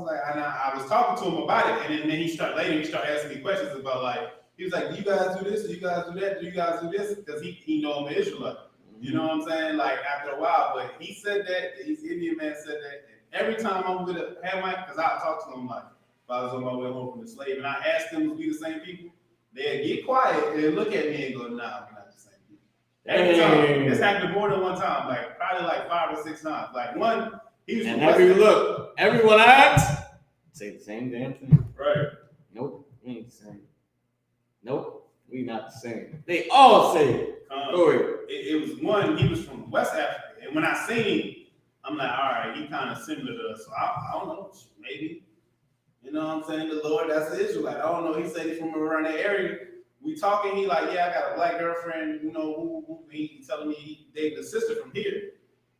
like, I was talking to him about it, and then he started asking me questions about like, he was like, do you guys do this? Do you guys do that? Do you guys do this? Because he know I'm an Israelite. You know what I'm saying? Like after a while, but he said that, the East Indian man said that, and every time I'm with a Hamite, because I talk to him like, if I was on my way home from the slave, and I asked them to be the same people, they'd get quiet and look at me and go, nah, we're not the same people. Every time. This happened more than one time, like probably like 5 or 6 times. Like one, he was. And everyone I asked say the same damn thing. Right. Nope, we ain't the same. Nope, we not the same. They all say it. Go ahead. It was one, he was from West Africa. And when I seen him, I'm like, all right, he kind of similar to us. So I don't know, maybe. You know what I'm saying? The Lord, that's the Israelite. I don't know. He said he's from around that area. We talking, he like, yeah, I got a black girlfriend, you know, who he telling me he dated a sister from here.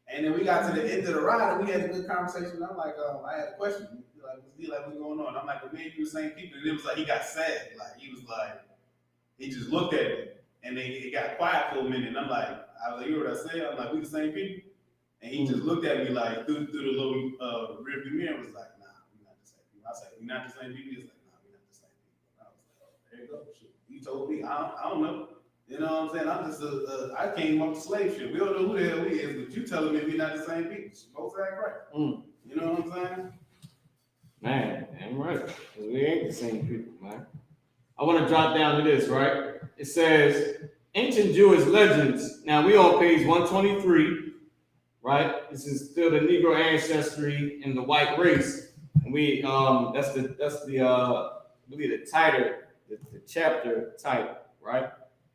And then we got to the end of the ride and we had a good conversation. I'm like, I had a question. Like, what's going on? I'm like, well, maybe you the same people. And it was like, he got sad. Like, he was like, he just looked at me. And then it got quiet for a minute. And I was like, you know what I said? I'm like, we the same people? And he just looked at me like through the little rearview mirror and was like, nah, we're not the same people. I was like, we're not the same people? He was like, nah, we're not the same people. And I was like, oh, there you go. Shit. You told me, I don't know. You know what I'm saying? I'm just I came up to slave ship. We don't know who the hell we is, but you telling me we're not the same people. Both act right. You know what I'm saying? Man, I'm right. We ain't the same people, man. I want to drop down to this, right? It says, ancient Jewish legends. Now we on page 123, right? This is still the Negro ancestry and the white race. And we that's the I believe the title, the chapter type, right?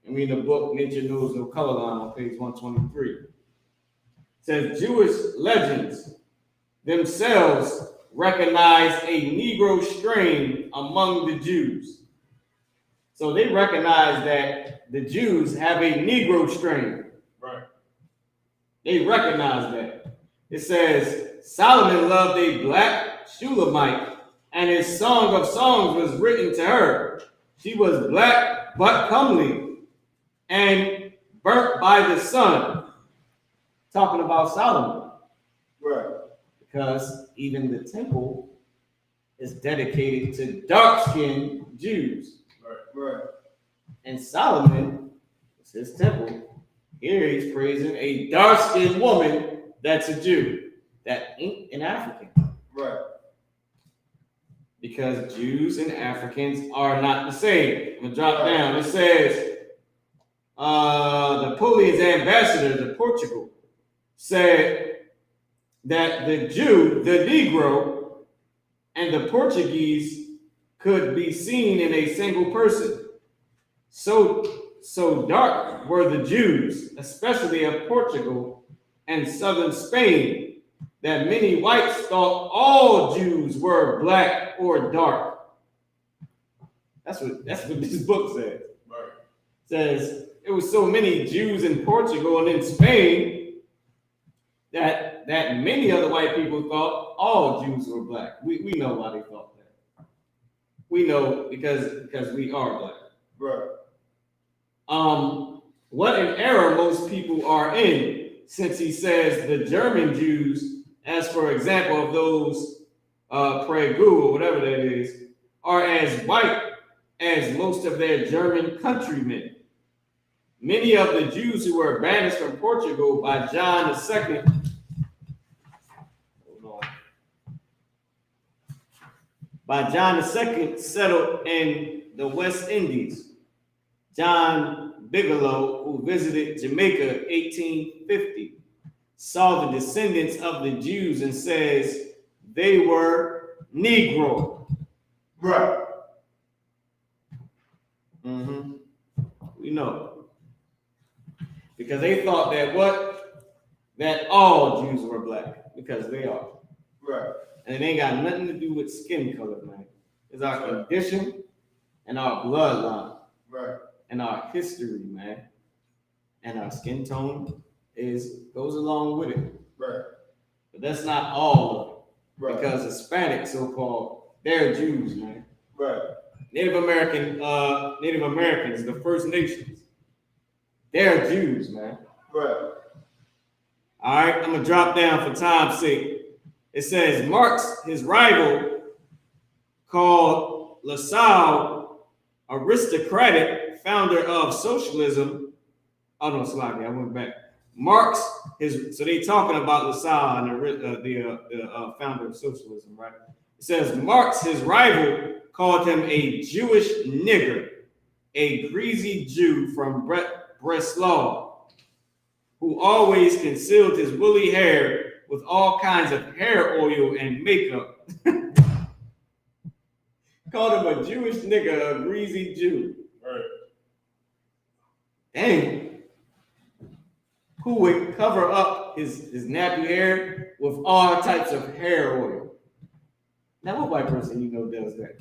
And we in the book Nature Knows No Color Line on page 123. It says Jewish legends themselves recognize a Negro strain among the Jews. So they recognize that the Jews have a Negro strain. Right. They recognize that. It says Solomon loved a black Shulamite, and his song of songs was written to her. She was black but comely and burnt by the sun. Talking about Solomon. Right. Because even the temple is dedicated to dark-skinned Jews. Right. And Solomon, it's his temple. Here he's praising a dark-skinned woman that's a Jew. That ain't an African. Right. Because Jews and Africans are not the same. I'm gonna drop down. It says Napoleon's ambassador to Portugal said that the Jew, the Negro, and the Portuguese could be seen in a single person. So dark were the Jews, especially of Portugal and southern Spain, that many whites thought all Jews were black or dark. That's what this book says. Right. It says there was so many Jews in Portugal and in Spain that many other white people thought all Jews were black. We know why they thought that. We know because we are black. Right. What an error most people are in, since he says the German Jews, as for example of those Pregu or whatever that is, are as white as most of their German countrymen. Many of the Jews who were banished from Portugal by John II, settled in the West Indies. John Bigelow, who visited Jamaica 1850, saw the descendants of the Jews and says they were Negro. Right. We know. Because they thought that all Jews were black, because they are. Right. And it ain't got nothing to do with skin color, man. It's our condition and our bloodline. Right. And our history, man. and our skin tone goes along with it. Right. But that's not all of it. Right. Because Hispanics, so-called, they're Jews, man. Right. Native Americans, the First Nations, they're Jews, man. Right. All right, I'm gonna drop down for time's sake. It says Marx, his rival, called LaSalle aristocratic founder of socialism. Oh no, Slaggy, I went back. Marx, so they talking about LaSalle and the founder of socialism, right? It says Marx, his rival, called him a Jewish nigger, a greasy Jew from Breslau, who always concealed his woolly hair with all kinds of hair oil and makeup. Called him a Jewish nigger, a greasy Jew. Right. Dang. Who would cover up his nappy hair with all types of hair oil. Now, what white person you know does that?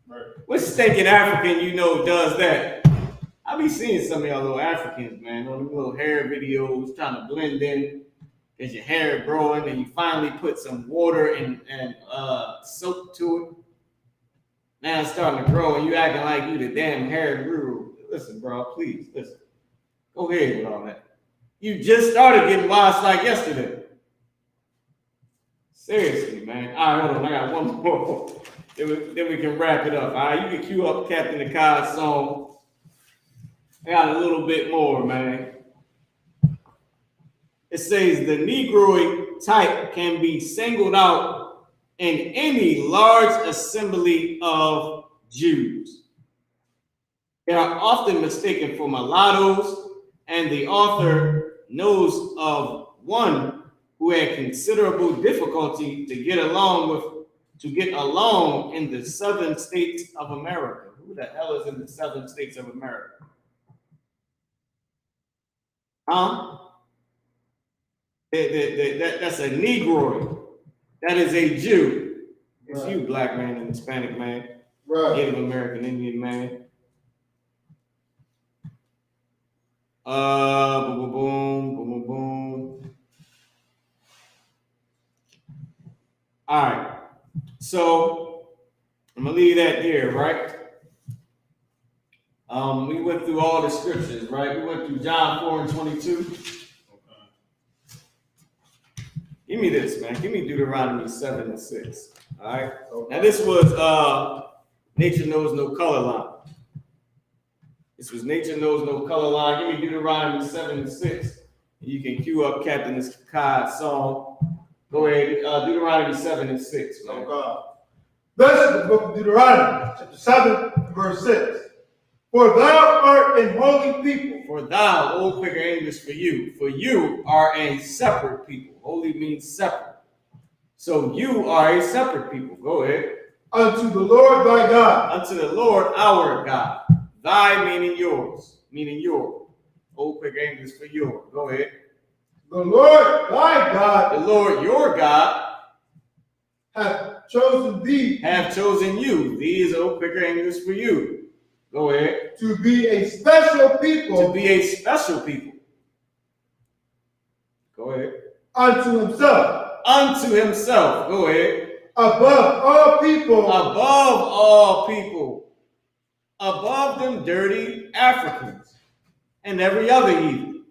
Right. What stinking African you know does that? I be seeing some of y'all little Africans, man, on the little hair videos trying to blend in because your hair growing and you finally put some water and soap to it. Now it's starting to grow and you acting like you the damn hair guru. Listen, bro, please, listen. Go ahead with all that. You just started getting wild like yesterday. Seriously, man. All right, hold on. I got one more. Then we can wrap it up. All right, you can cue up Captain Akai's song. I got a little bit more, man. It says the Negroid type can be singled out in any large assembly of Jews. They are often mistaken for mulattoes, and the author knows of one who had considerable difficulty to get along in the southern states of America. Who the hell is in the southern states of America? Huh? That's a Negroid. That is a Jew. It's Right. you, black man and Hispanic man, Right. Native American Indian man. Boom, boom, boom, boom, boom, boom. All right. So I'm gonna leave that there, right? We went through all the scriptures, right? We went through John 4:22. Okay. Give me this, man. Give me Deuteronomy 7:6. All right. Okay. Now this was Nature Knows No Color Line. This was Nature Knows No Color Line. Give me Deuteronomy 7:6. You can cue up Captain Akai's song. Go ahead. Deuteronomy 7:6, man. Okay. This is the book of Deuteronomy, chapter 7, verse 6. For thou art an holy people. For thou, old quicker English for you are a separate people. Holy means separate. So you are a separate people. Go ahead. Unto the Lord thy God. Unto the Lord our God. Thy meaning yours, meaning your. Old quick English for your. Go ahead. The Lord thy God The Lord your God hath chosen thee have chosen you. These old quicker English for you. Go ahead. to be a special people To be a special people. Go ahead. unto himself, Unto himself. Go ahead. above all people, Above all people. Above them dirty Africans and every other heathen.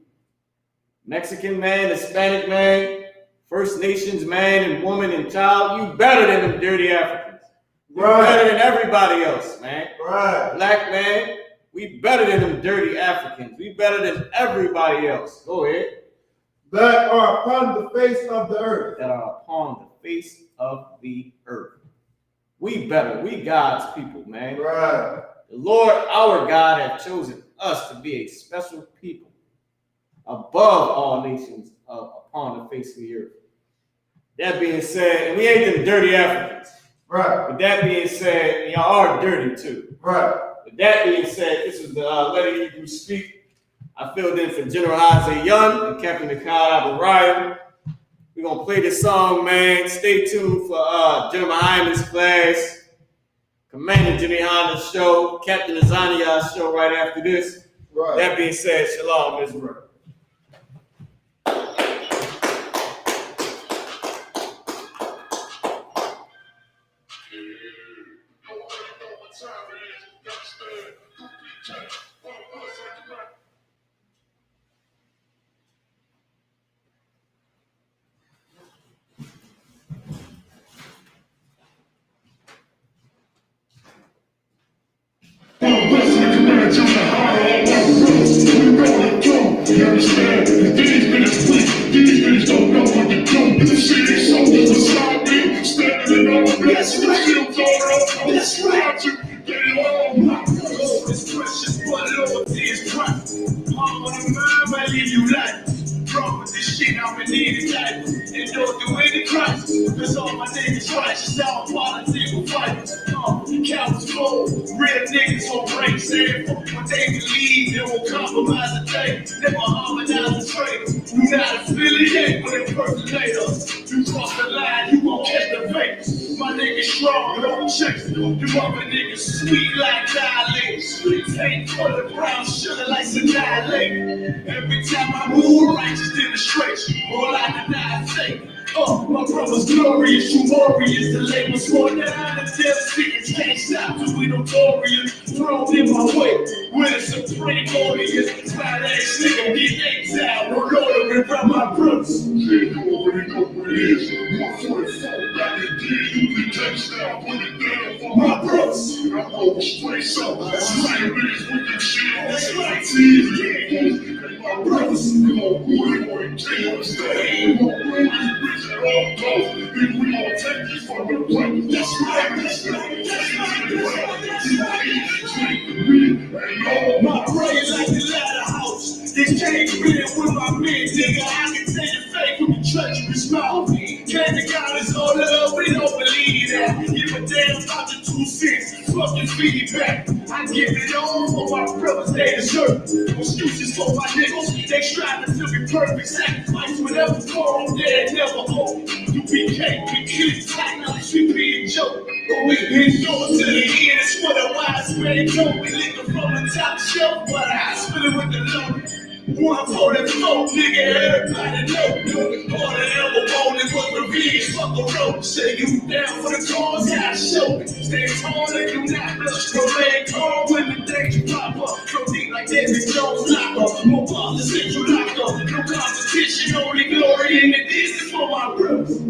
Mexican man, Hispanic man, First Nations man and woman and child, you better than them dirty Africans. You Right. better than everybody else, man. right, Black man, we better than them dirty Africans. We better than everybody else. Go ahead. that are upon the face of the earth. That are upon the face of the earth. We better. We God's people, man. Right, The Lord our God hath chosen us to be a special people above all nations upon the face of the earth. That being said, and we ain't them dirty Africans. right, With that being said, y'all are dirty too. right. With that being said, this is the Letter Hebrew Speak. I filled in for General Isaiah Young and Captain Akai Abaraya. We're going to play this song, man. Stay tuned for General Hyman's class, Commander Jimmy Honda's show, Captain Azania's show right after this. Right. That being said, Shalom, Israel. You understand? These niggas weak, these niggas don't know what to do. You see these soldiers beside me, standing in all blessed, shields all up. That's right. You get it all. My goal is precious, but loyalty is crap. Mom on the mind, I leave you life. Wrong with this shit, I'm in need of life. And don't do any crimes, cause all my niggas righteous, now I'm politics will fight. Counts cold, real niggas will break, saying what they believe, they won't compromise a thing, never harmonize a trade. You not affiliate with impersonators. You cross the line, you won't catch the fake. My niggas strong, don't chase. You other niggas sweet like dilated. Streets ain't full of brown sugar like annihilate. Every time I move, righteous demonstration. All I deny is fake. My brother's glorious, you warriors. The label's more down and devastating. Can't stop cause we notorious. Thrown in my way with a supreme audience. Fat ass nigga get exiled. No loitering around my brothers. Yeah, you already know what it is. 144 back again. You can touchdown, put it down for my brothers. I roll straight up. That's right, bitch. We can shit. That's right, team. My brothers, come on, boy, can't stay. My brothers, bitch, at all costs. Then we gon' take this from the brothers. That's right, that's right, that's right. My prayer like the ladder house. This can't fit with my men, nigga. I can tell you fake with the treacherous mouth. Can't the God is all love, we don't believe that. Give a damn about the 2 cents. Fucking feedback. I give it all for my brothers, they deserve. Excuses for my niggas, they striving to be perfect. Sacrifice whatever form, they never hope. You be cake, we kids tight, we be a joke. But we endure to the end, it's for the wise man. Don't we live from the top shelf, but I hospital with the low. One for that flow, nigga, everybody know. All that ever wanted was revenge, fuck a road. Say you down for the cause, I show it. Stay tall and you not blush. Remain calm when the danger pop up. Go deep like David Jones lock up. More bars than central lock up. No competition, only glory in the distance for my brothers.